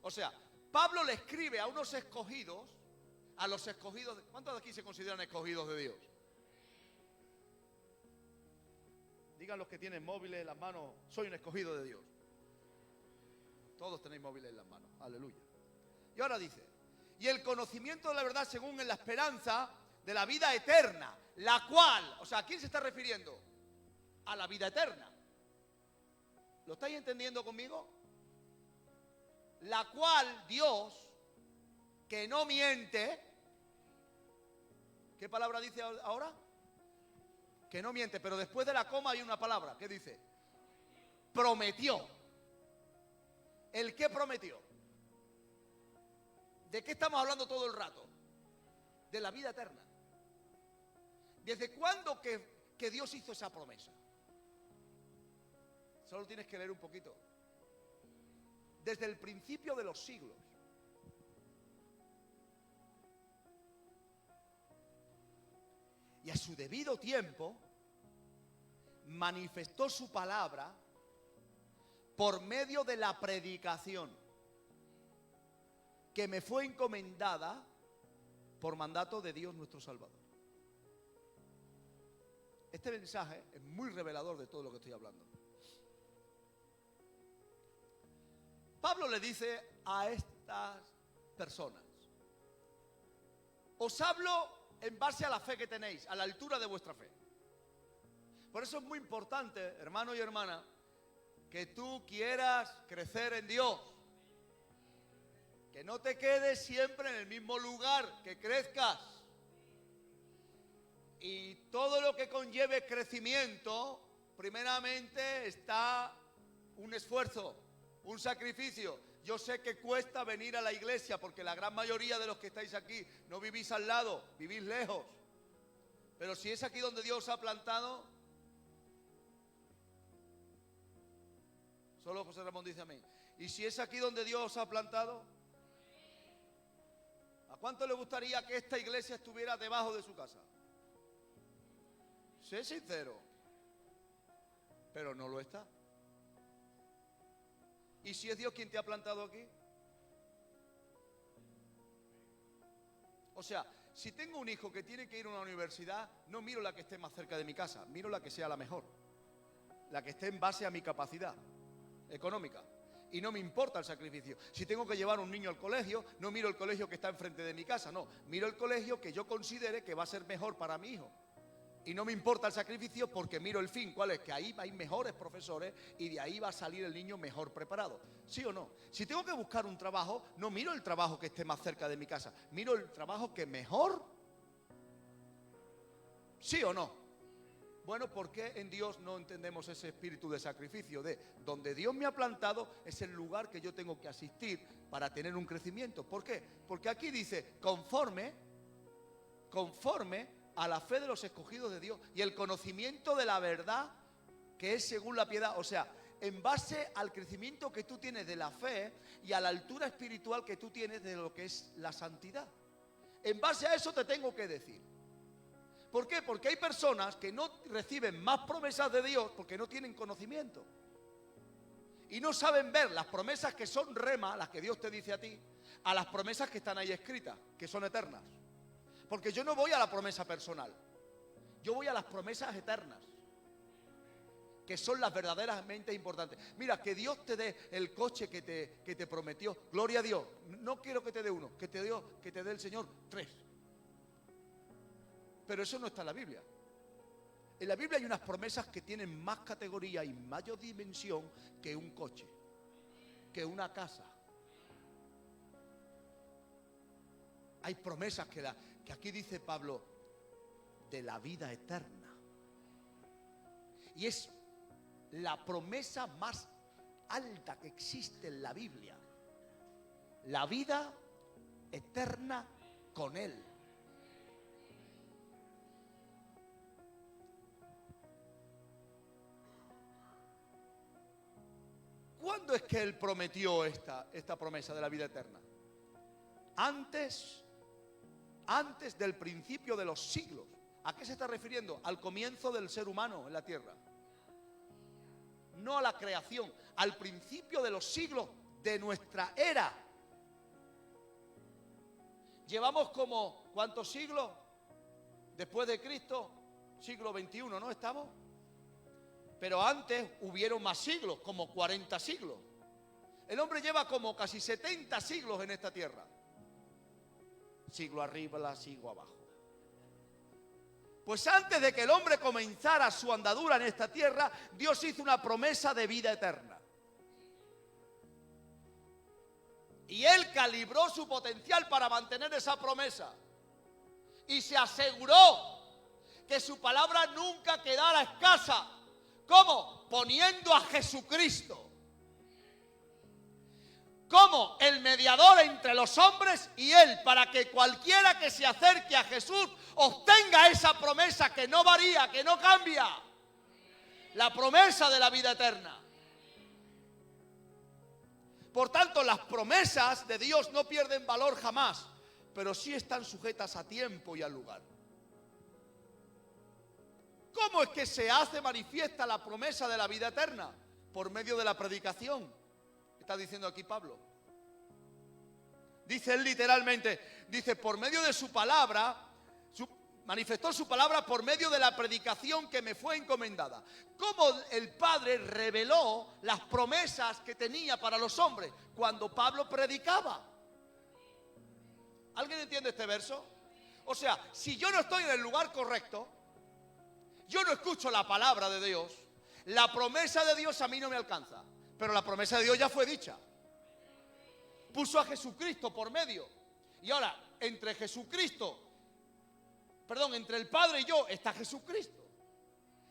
Speaker 1: O sea, Pablo le escribe a unos escogidos, a los escogidos. ¿Cuántos de aquí se consideran escogidos de Dios? Digan los que tienen móviles en las manos, soy un escogido de Dios. Todos tenéis móviles en las manos, aleluya. Y ahora dice, y el conocimiento de la verdad según en la esperanza de la vida eterna, la cual, o sea, ¿a quién se está refiriendo? A la vida eterna. ¿Lo estáis entendiendo conmigo? La cual Dios, que no miente, ¿qué palabra dice ahora? Que no miente, pero después de la coma hay una palabra, ¿qué dice? Prometió. ¿El qué prometió? ¿De qué estamos hablando todo el rato? De la vida eterna. ¿Desde cuándo que Dios hizo esa promesa? Solo tienes que leer un poquito. Desde el principio de los siglos. Y a su debido tiempo manifestó su palabra por medio de la predicación que me fue encomendada por mandato de Dios nuestro Salvador. Este mensaje es muy revelador de todo lo que estoy hablando. Pablo le dice a estas personas: os hablo en base a la fe que tenéis, a la altura de vuestra fe. Por eso es muy importante, hermano y hermana, que tú quieras crecer en Dios. Que no te quedes siempre en el mismo lugar, que crezcas. Y todo lo que conlleve crecimiento, primeramente está un esfuerzo, un sacrificio. Yo sé que cuesta venir a la iglesia porque la gran mayoría de los que estáis aquí no vivís al lado, vivís lejos. Pero si es aquí donde Dios os ha plantado, solo José Ramón dice amén. Y si es aquí donde Dios os ha plantado, ¿a cuánto le gustaría que esta iglesia estuviera debajo de su casa? Sé sincero, pero no lo está. ¿Y si es Dios quien te ha plantado aquí? O sea, si tengo un hijo que tiene que ir a una universidad, no miro la que esté más cerca de mi casa, miro la que sea la mejor, la que esté en base a mi capacidad económica. Y no me importa el sacrificio. Si tengo que llevar a un niño al colegio, no miro el colegio que está enfrente de mi casa, no, miro el colegio que yo considere que va a ser mejor para mi hijo. Y no me importa el sacrificio porque miro el fin. ¿Cuál es? Que ahí hay mejores profesores y de ahí va a salir el niño mejor preparado. ¿Sí o no? Si tengo que buscar un trabajo, no miro el trabajo que esté más cerca de mi casa. Miro el trabajo que mejor. ¿Sí o no? Bueno, ¿por qué en Dios no entendemos ese espíritu de sacrificio? De donde Dios me ha plantado es el lugar que yo tengo que asistir para tener un crecimiento. ¿Por qué? Porque aquí dice conforme a la fe de los escogidos de Dios y el conocimiento de la verdad que es según la piedad. O sea, en base al crecimiento que tú tienes de la fe y a la altura espiritual que tú tienes de lo que es la santidad. En base a eso te tengo que decir. ¿Por qué? Porque hay personas que no reciben más promesas de Dios porque no tienen conocimiento. Y no saben ver las promesas que son rema, las que Dios te dice a ti, a las promesas que están ahí escritas, que son eternas. Porque yo no voy a la promesa personal, yo voy a las promesas eternas, que son las verdaderamente importantes. Mira, que Dios te dé el coche que te prometió, gloria a Dios. No quiero que te dé uno, que te dé el Señor 3. Pero eso no está en la Biblia. En la Biblia hay unas promesas que tienen más categoría y mayor dimensión que un coche, que una casa. Hay promesas que aquí dice Pablo, de la vida eterna. Y es la promesa más alta que existe en la Biblia. La vida eterna con Él. ¿Cuándo es que Él prometió esta promesa de la vida eterna? Antes del principio de los siglos. ¿A qué se está refiriendo? Al comienzo del ser humano en la tierra. No a la creación, al principio de los siglos de nuestra era. Llevamos como, ¿cuántos siglos? Después de Cristo, siglo XXI, ¿no estamos? Pero antes hubieron más siglos, como 40 siglos. El hombre lleva como casi 70 siglos en esta tierra. Siglo arriba, siglo abajo. Pues antes de que el hombre comenzara su andadura en esta tierra, Dios hizo una promesa de vida eterna. Y Él calibró su potencial para mantener esa promesa. Y se aseguró que su palabra nunca quedara escasa. ¿Cómo? Poniendo a Jesucristo como el mediador entre los hombres y Él, para que cualquiera que se acerque a Jesús obtenga esa promesa que no varía, que no cambia. La promesa de la vida eterna. Por tanto, las promesas de Dios no pierden valor jamás, pero sí están sujetas a tiempo y al lugar. ¿Cómo es que se hace manifiesta la promesa de la vida eterna? por medio de la predicación. Está diciendo aquí Pablo. Dice él literalmente, dice, por medio de su palabra, manifestó su palabra por medio de la predicación que me fue encomendada. Cómo el Padre reveló las promesas que tenía para los hombres cuando Pablo predicaba. ¿Alguien entiende este verso? O sea, si yo no estoy en el lugar correcto, yo no escucho la palabra de Dios, la promesa de Dios a mí no me alcanza. Pero la promesa de Dios ya fue dicha. Puso a Jesucristo por medio. Y ahora, entre el Padre y yo está Jesucristo.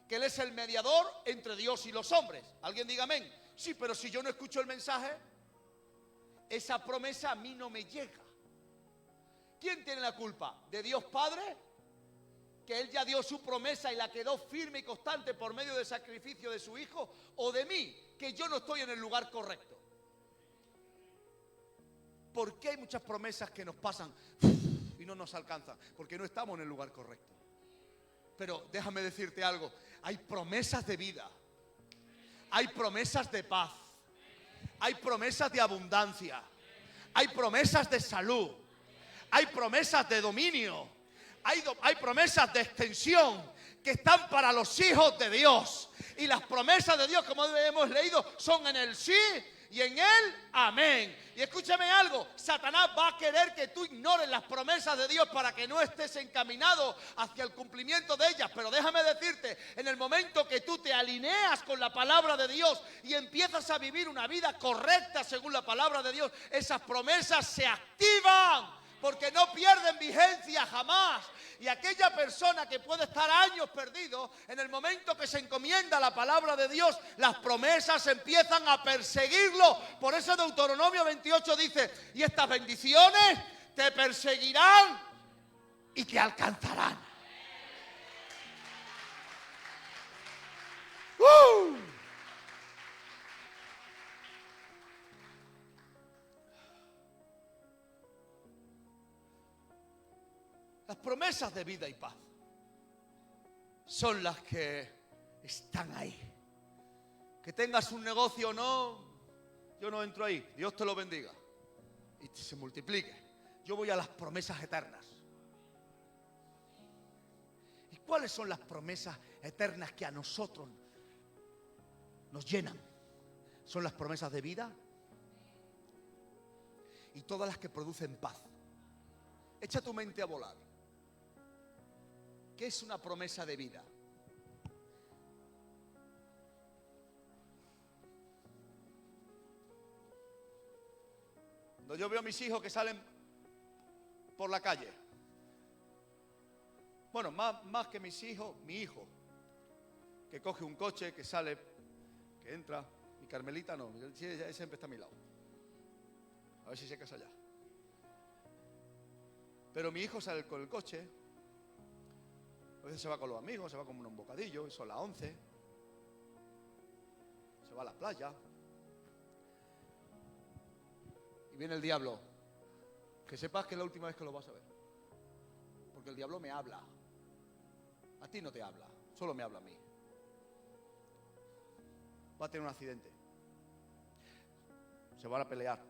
Speaker 1: Que Él es el mediador entre Dios y los hombres. ¿Alguien diga amén? Sí, pero si yo no escucho el mensaje, esa promesa a mí no me llega. ¿Quién tiene la culpa? ¿De Dios Padre? Que Él ya dio su promesa y la quedó firme y constante por medio del sacrificio de su Hijo. ¿O de mí? Que yo no estoy en el lugar correcto. ¿Por qué hay muchas promesas que nos pasan y no nos alcanzan? Porque no estamos en el lugar correcto. Pero déjame decirte algo. Hay promesas de vida. Hay promesas de paz. Hay promesas de abundancia. Hay promesas de salud. Hay promesas de dominio. Hay promesas de extensión que están para los hijos de Dios. Y las promesas de Dios, como hemos leído, son en el sí y en el amén. Y escúchame algo, Satanás va a querer que tú ignores las promesas de Dios para que no estés encaminado hacia el cumplimiento de ellas. Pero déjame decirte, en el momento que tú te alineas con la palabra de Dios y empiezas a vivir una vida correcta según la palabra de Dios, esas promesas se activan. Porque no pierden vigencia jamás. Y aquella persona que puede estar años perdido, en el momento que se encomienda a la palabra de Dios, las promesas empiezan a perseguirlo. Por eso Deuteronomio 28 dice, y estas bendiciones te perseguirán y te alcanzarán. Las promesas de vida y paz son las que están ahí. Que tengas un negocio o no, yo no entro ahí. Dios te lo bendiga y se multiplique. Yo voy a las promesas eternas. ¿Y cuáles son las promesas eternas que a nosotros nos llenan? Son las promesas de vida y todas las que producen paz. Echa tu mente a volar. ¿Qué es una promesa de vida? Cuando yo veo a mis hijos que salen por la calle, bueno, más que mis hijos, mi hijo, que coge un coche, que sale, que entra, mi Carmelita no, ella siempre está a mi lado. A ver si se casa ya. Pero mi hijo sale con el coche. A veces se va con los amigos, se va con un bocadillo, y son las 11. Se va a la playa. Y viene el diablo. Que sepas que es la última vez que lo vas a ver. Porque el diablo me habla. A ti no te habla, solo me habla a mí. Va a tener un accidente. Se van a pelear.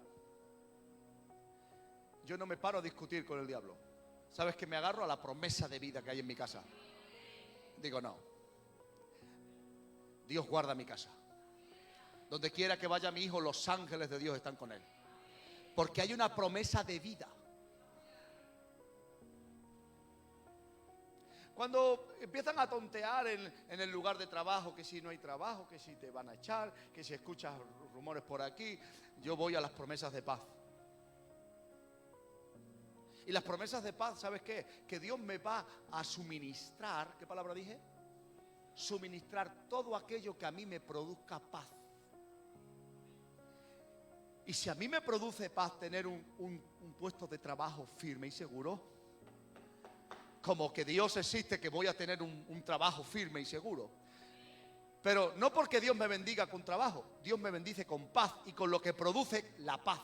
Speaker 1: Yo no me paro a discutir con el diablo. ¿Sabes que me agarro a la promesa de vida que hay en mi casa? Digo, no. Dios guarda mi casa. Donde quiera que vaya mi hijo, los ángeles de Dios están con él. Porque hay una promesa de vida. Cuando empiezan a tontear en el lugar de trabajo, que si no hay trabajo, que si te van a echar, que si escuchas rumores por aquí, yo voy a las promesas de paz. Y las promesas de paz, ¿sabes qué? Que Dios me va a suministrar, ¿qué palabra dije? Suministrar todo aquello que a mí me produzca paz. Y si a mí me produce paz tener un puesto de trabajo firme y seguro, como que Dios existe, que voy a tener un trabajo firme y seguro. Pero no porque Dios me bendiga con trabajo, Dios me bendice con paz y con lo que produce la paz.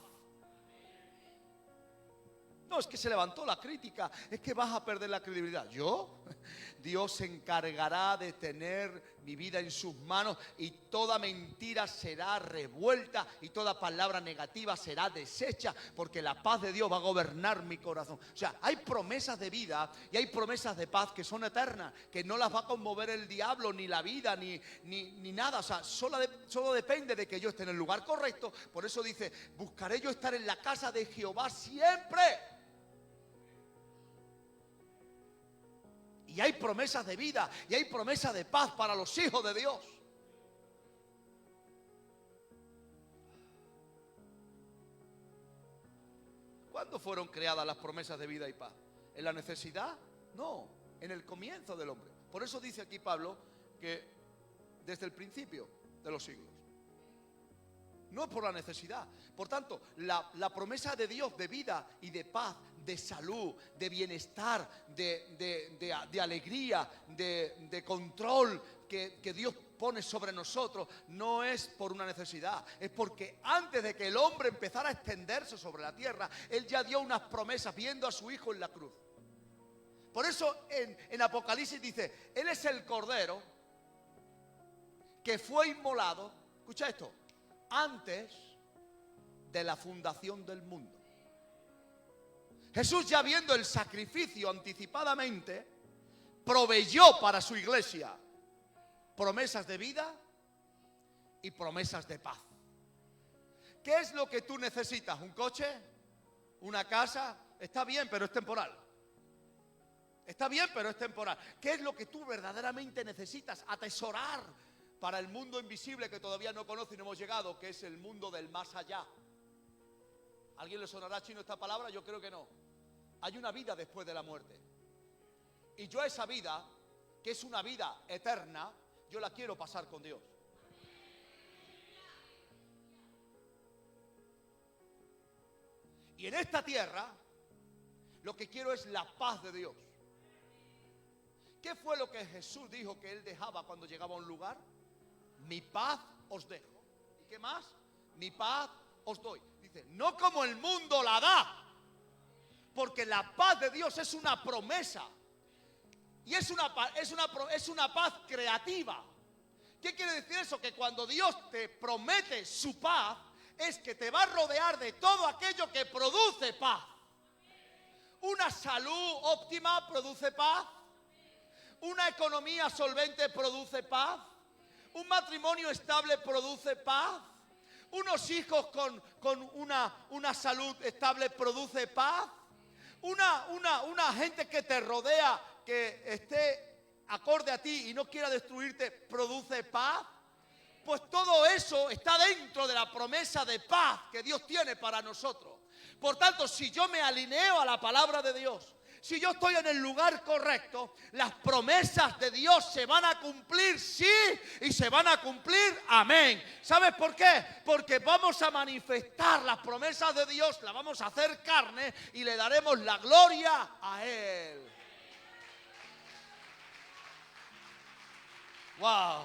Speaker 1: No, es que se levantó la crítica, es que vas a perder la credibilidad. ¿Yo? Dios se encargará de tener mi vida en sus manos y toda mentira será revuelta y toda palabra negativa será deshecha, porque la paz de Dios va a gobernar mi corazón. O sea, hay promesas de vida y hay promesas de paz que son eternas, que no las va a conmover el diablo, ni la vida, ni nada. O sea, solo depende de que yo esté en el lugar correcto. Por eso dice, buscaré yo estar en la casa de Jehová siempre. Y hay promesas de vida y hay promesas de paz para los hijos de Dios. ¿Cuándo fueron creadas las promesas de vida y paz? ¿En la necesidad? No, en el comienzo del hombre. Por eso dice aquí Pablo que desde el principio de los siglos. No es por la necesidad. Por tanto, la promesa de Dios de vida y de paz, de salud, de bienestar, de alegría, de control que Dios pone sobre nosotros, no es por una necesidad. Es porque antes de que el hombre empezara a extenderse sobre la tierra, Él ya dio unas promesas viendo a su Hijo en la cruz. Por eso en Apocalipsis dice, Él es el Cordero que fue inmolado. Escucha esto. Antes de la fundación del mundo. Jesús, ya viendo el sacrificio anticipadamente, proveyó para su iglesia promesas de vida y promesas de paz. ¿Qué es lo que tú necesitas? ¿Un coche? ¿Una casa? Está bien, pero es temporal. Está bien, pero es temporal. ¿Qué es lo que tú verdaderamente necesitas atesorar para el mundo invisible que todavía no conoce y no hemos llegado, que es el mundo del más allá? ¿A alguien le sonará chino esta palabra? Yo creo que no. Hay una vida después de la muerte. Y yo esa vida, que es una vida eterna, yo la quiero pasar con Dios. Y en esta tierra, lo que quiero es la paz de Dios. ¿Qué fue lo que Jesús dijo que Él dejaba cuando llegaba a un lugar? Mi paz os dejo. ¿Y qué más? Mi paz os doy. Dice, no como el mundo la da. Porque la paz de Dios es una promesa. Y es una paz creativa. ¿Qué quiere decir eso? Que cuando Dios te promete su paz, es que te va a rodear de todo aquello que produce paz. Una salud óptima produce paz. Una economía solvente produce paz. Un matrimonio estable produce paz. Unos hijos con una salud estable produce paz. Una gente que te rodea, que esté acorde a ti y no quiera destruirte, produce paz. Pues todo eso está dentro de la promesa de paz que Dios tiene para nosotros. Por tanto, si yo me alineo a la palabra de Dios, si yo estoy en el lugar correcto, las promesas de Dios se van a cumplir, sí, y se van a cumplir, amén. ¿Sabes por qué? Porque vamos a manifestar las promesas de Dios, las vamos a hacer carne y le daremos la gloria a Él. ¡Wow!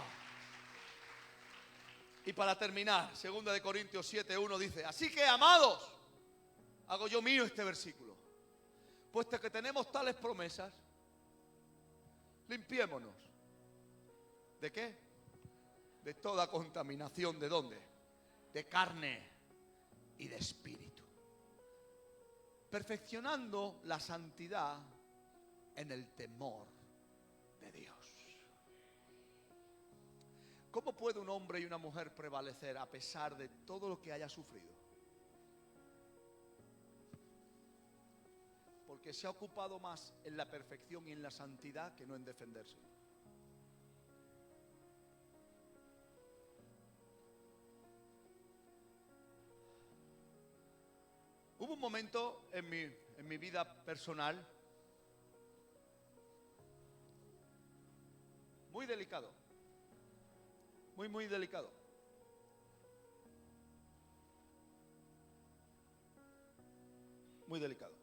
Speaker 1: Y para terminar, 2 Corintios 7:1 dice, así que, amados, hago yo mío este versículo. Puesto que tenemos tales promesas, limpiémonos. ¿De qué? De toda contaminación. ¿De dónde? De carne y de espíritu. Perfeccionando la santidad en el temor de Dios. ¿Cómo puede un hombre y una mujer prevalecer a pesar de todo lo que haya sufrido? Porque se ha ocupado más en la perfección y en la santidad que no en defenderse. Hubo un momento en mi vida personal muy delicado, muy delicado. Muy delicado.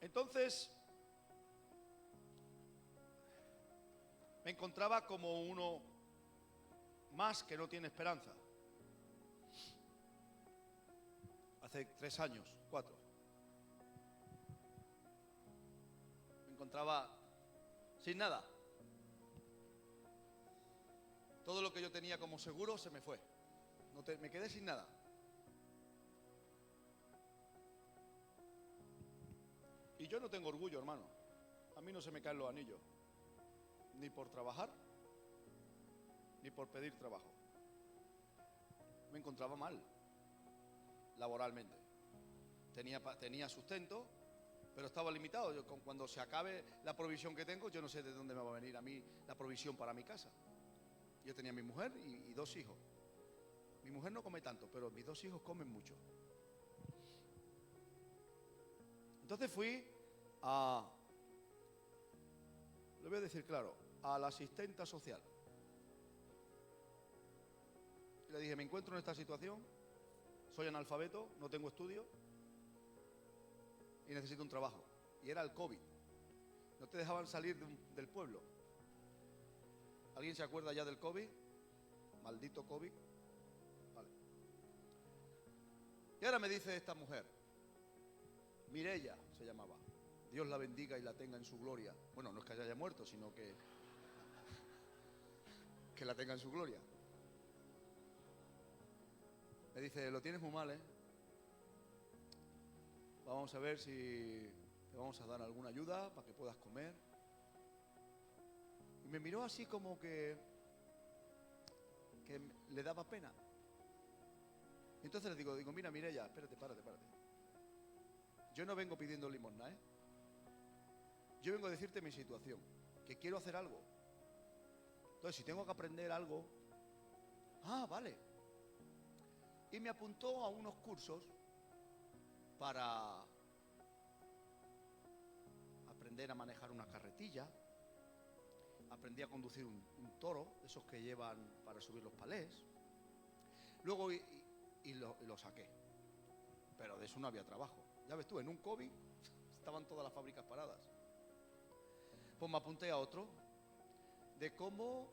Speaker 1: Entonces, me encontraba como uno más que no tiene esperanza. hace 3 años, 4. Me encontraba sin nada. Todo lo que yo tenía como seguro se me fue. Me quedé sin nada. Y yo no tengo orgullo, hermano. A mí no se me caen los anillos. Ni por trabajar, ni por pedir trabajo. Me encontraba mal, laboralmente. Tenía sustento, pero estaba limitado. Cuando se acabe la provisión que tengo, yo no sé de dónde me va a venir a mí la provisión para mi casa. Yo tenía mi mujer y 2 hijos. Mi mujer no come tanto, pero mis 2 hijos comen mucho. Entonces fui le voy a decir claro, a la asistenta social. Le dije, me encuentro en esta situación, soy analfabeto, no tengo estudios y necesito un trabajo. Y era el COVID. No te dejaban salir del pueblo. ¿Alguien se acuerda ya del COVID? Maldito COVID. Vale. Y ahora me dice esta mujer, Mireia se llamaba. Dios la bendiga y la tenga en su gloria. Bueno, no es que haya muerto, sino que la tenga en su gloria. Me dice, lo tienes muy mal, ¿eh? Vamos a ver si te vamos a dar alguna ayuda para que puedas comer. Y me miró así como que le daba pena. Entonces le digo, mira, Mireia, espérate, párate. Yo no vengo pidiendo limosna, ¿eh? Yo vengo a decirte mi situación, que quiero hacer algo. Entonces, si tengo que aprender algo... Ah, vale. Y me apuntó a unos cursos para aprender a manejar una carretilla. Aprendí a conducir un toro, esos que llevan para subir los palés. Luego lo saqué. Pero de eso no había trabajo. Ya ves tú, en un COVID estaban todas las fábricas paradas. Pues me apunté a otro de cómo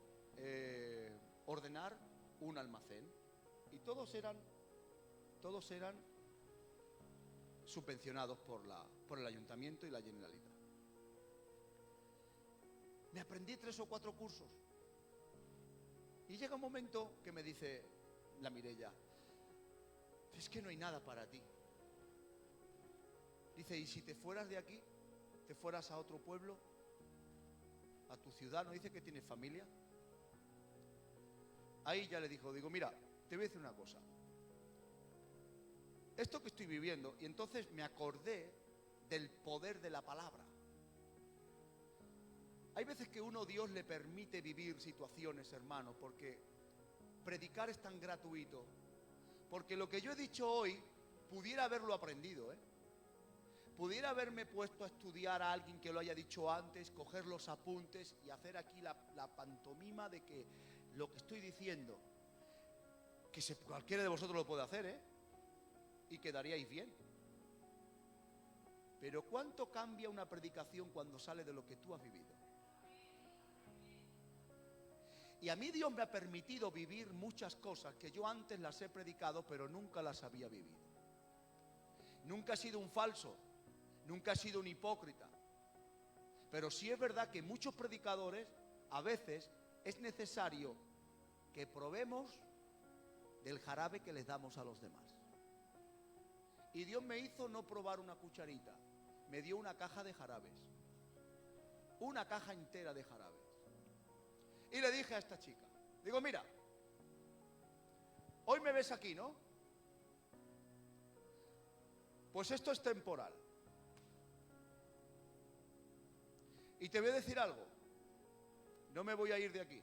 Speaker 1: ordenar un almacén. Y todos eran subvencionados por el Ayuntamiento y la Generalitat. Me aprendí 3 o 4 cursos. Y llega un momento que me dice la Mireia, es que no hay nada para ti. Dice, ¿y si te fueras de aquí? ¿Te fueras a otro pueblo? ¿A tu ciudad? ¿No dice que tienes familia? Ahí ya le digo, mira, te voy a decir una cosa. Esto que estoy viviendo, y entonces me acordé del poder de la palabra. Hay veces que Dios le permite vivir situaciones, hermano, porque predicar es tan gratuito. Porque lo que yo he dicho hoy, pudiera haberlo aprendido, ¿eh? Pudiera haberme puesto a estudiar a alguien que lo haya dicho antes, coger los apuntes y hacer aquí la pantomima de que lo que estoy diciendo, cualquiera de vosotros lo puede hacer, ¿eh? Y quedaríais bien. Pero ¿cuánto cambia una predicación cuando sale de lo que tú has vivido? Y a mí Dios me ha permitido vivir muchas cosas que yo antes las he predicado, pero nunca las había vivido. Nunca he sido un falso, nunca he sido un hipócrita. Pero sí es verdad que muchos predicadores, a veces, es necesario que probemos del jarabe que les damos a los demás. Y Dios me hizo no probar una cucharita, me dio una caja de jarabes, una caja entera de jarabes. Y le dije a esta chica, digo, mira, hoy me ves aquí, ¿no? Pues esto es temporal. Y te voy a decir algo, no me voy a ir de aquí.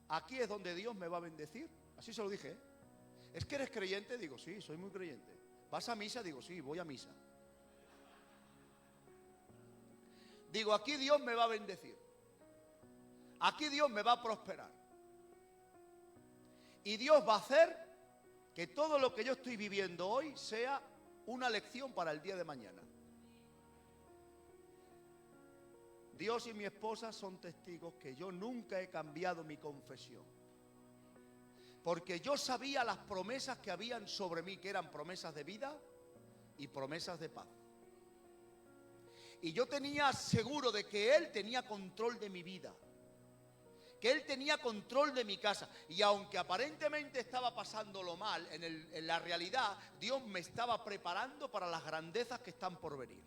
Speaker 1: Aquí es donde Dios me va a bendecir. Así se lo dije, ¿eh? ¿Es que eres creyente? Digo, sí, soy muy creyente. ¿Vas a misa? Digo, sí, voy a misa. Digo, aquí Dios me va a bendecir. Aquí Dios me va a prosperar. Y Dios va a hacer que todo lo que yo estoy viviendo hoy sea una lección para el día de mañana. Dios y mi esposa son testigos que yo nunca he cambiado mi confesión. Porque yo sabía las promesas que habían sobre mí, que eran promesas de vida y promesas de paz. Y yo tenía seguro de que Él tenía control de mi vida, que Él tenía control de mi casa. Y aunque aparentemente estaba pasándolo mal, en la realidad Dios me estaba preparando para las grandezas que están por venir.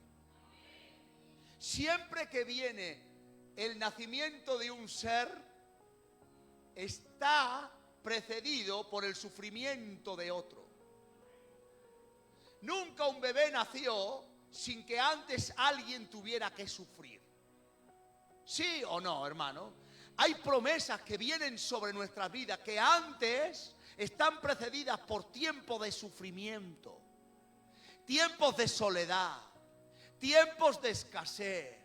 Speaker 1: Siempre que viene el nacimiento de un ser, está precedido por el sufrimiento de otro. Nunca un bebé nació sin que antes alguien tuviera que sufrir. ¿Sí o no, hermano? Hay promesas que vienen sobre nuestras vidas que antes están precedidas por tiempos de sufrimiento, tiempos de soledad, tiempos de escasez,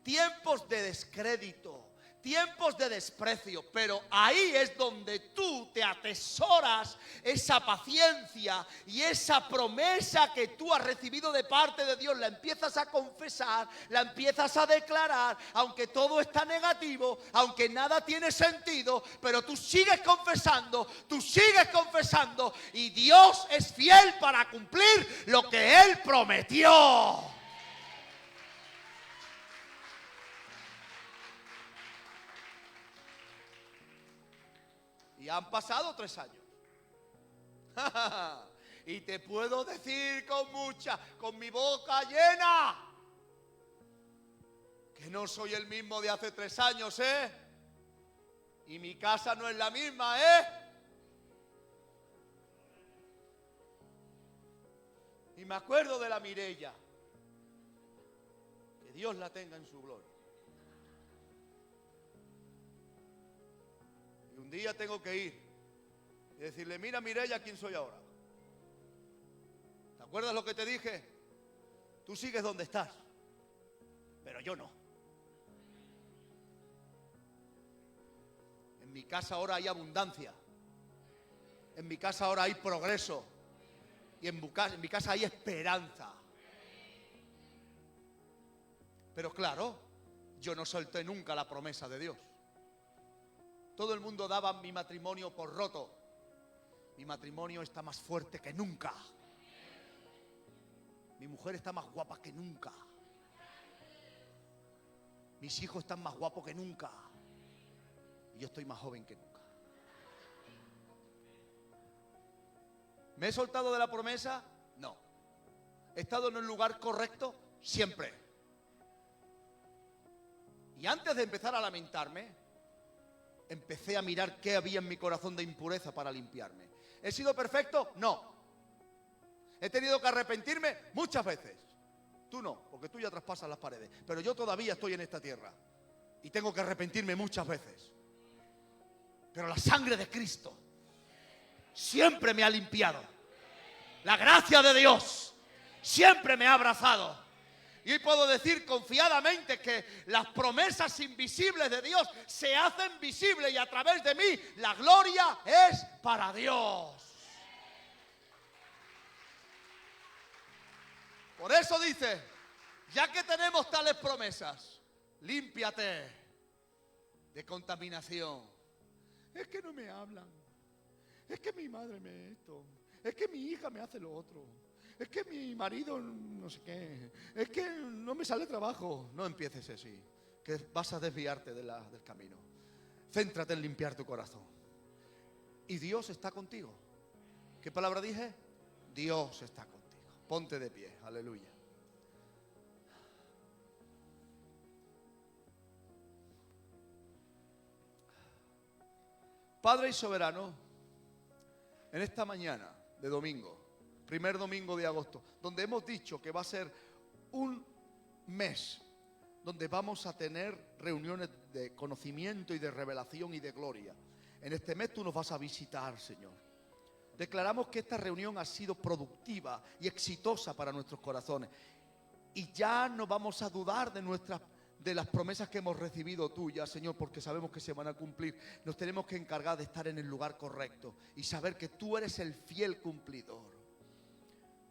Speaker 1: tiempos de descrédito, tiempos de desprecio. Pero ahí es donde tú te atesoras esa paciencia y esa promesa que tú has recibido de parte de Dios. La empiezas a confesar, la empiezas a declarar, aunque todo está negativo, aunque nada tiene sentido, pero tú sigues confesando y Dios es fiel para cumplir lo que Él prometió. Y han pasado 3 años. Y te puedo decir con mi boca llena, que no soy el mismo de hace 3 años, ¿eh? Y mi casa no es la misma, ¿eh? Y me acuerdo de la Mireia. Que Dios la tenga en su gloria. Un día tengo que ir y decirle: mira, Mireia, ¿quién soy ahora? ¿Te acuerdas lo que te dije? Tú sigues donde estás, pero yo no. En mi casa ahora hay abundancia. En mi casa ahora hay progreso. Y en mi casa hay esperanza. Pero claro, yo no solté nunca la promesa de Dios. Todo el mundo daba mi matrimonio por roto. Mi matrimonio está más fuerte que nunca. Mi mujer está más guapa que nunca. Mis hijos están más guapos que nunca. Y yo estoy más joven que nunca. ¿Me he soltado de la promesa? No. ¿He estado en un lugar correcto? Siempre. Y antes de empezar a lamentarme, empecé a mirar qué había en mi corazón de impureza para limpiarme. ¿He sido perfecto? No. ¿He tenido que arrepentirme? Muchas veces. Tú no, porque tú ya traspasas las paredes. Pero yo todavía estoy en esta tierra y tengo que arrepentirme muchas veces. Pero la sangre de Cristo siempre me ha limpiado. La gracia de Dios siempre me ha abrazado. Y hoy puedo decir confiadamente que las promesas invisibles de Dios se hacen visibles, y a través de mí la gloria es para Dios. Por eso dice: ya que tenemos tales promesas, límpiate de contaminación. Es que no me hablan. Es que mi madre me esto. Es que mi hija me hace lo otro. Es que mi marido no sé qué. Es que no me sale trabajo. No empieces así, que vas a desviarte del camino. Céntrate en limpiar tu corazón. Y Dios está contigo. ¿Qué palabra dije? Dios está contigo. Ponte de pie, aleluya. Padre y soberano, en esta mañana de domingo, primer domingo de agosto, donde hemos dicho que va a ser un mes donde vamos a tener reuniones de conocimiento y de revelación y de gloria. En este mes tú nos vas a visitar, Señor. Declaramos que esta reunión ha sido productiva y exitosa para nuestros corazones. Y ya no vamos a dudar de las promesas que hemos recibido tuyas, Señor, porque sabemos que se van a cumplir. Nos tenemos que encargar de estar en el lugar correcto y saber que tú eres el fiel cumplidor.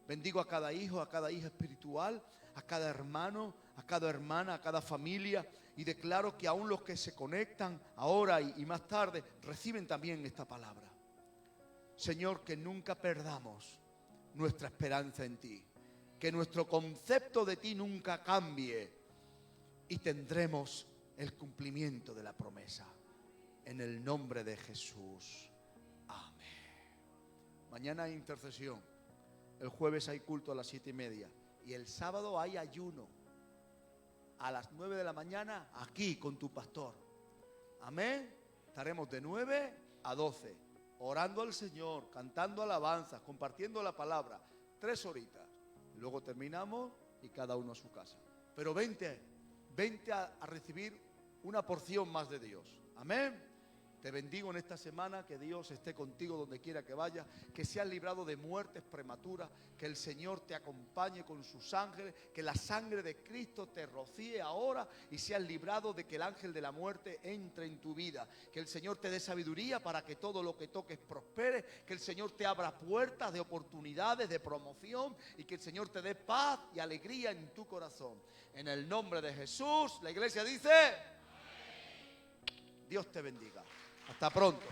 Speaker 1: Bendigo a cada hijo, a cada hija espiritual, a cada hermano, a cada hermana, a cada familia, y declaro que aún los que se conectan ahora y más tarde reciben también esta palabra. Señor, que nunca perdamos nuestra esperanza en ti. Que nuestro concepto de ti nunca cambie y tendremos el cumplimiento de la promesa. En el nombre de Jesús. Amén. Mañana hay intercesión. El jueves hay culto a las 7:30. Y el sábado hay ayuno. A las 9 de la mañana aquí con tu pastor. Amén. Estaremos de 9 a 12. Orando al Señor, cantando alabanzas, compartiendo la palabra. 3 horitas. Luego terminamos y cada uno a su casa. Pero vente a recibir una porción más de Dios. Amén. Te bendigo en esta semana, que Dios esté contigo donde quiera que vayas, que seas librado de muertes prematuras, que el Señor te acompañe con sus ángeles, que la sangre de Cristo te rocíe ahora y seas librado de que el ángel de la muerte entre en tu vida, que el Señor te dé sabiduría para que todo lo que toques prospere, que el Señor te abra puertas de oportunidades, de promoción y que el Señor te dé paz y alegría en tu corazón. En el nombre de Jesús, la iglesia dice: Dios te bendiga. Hasta pronto.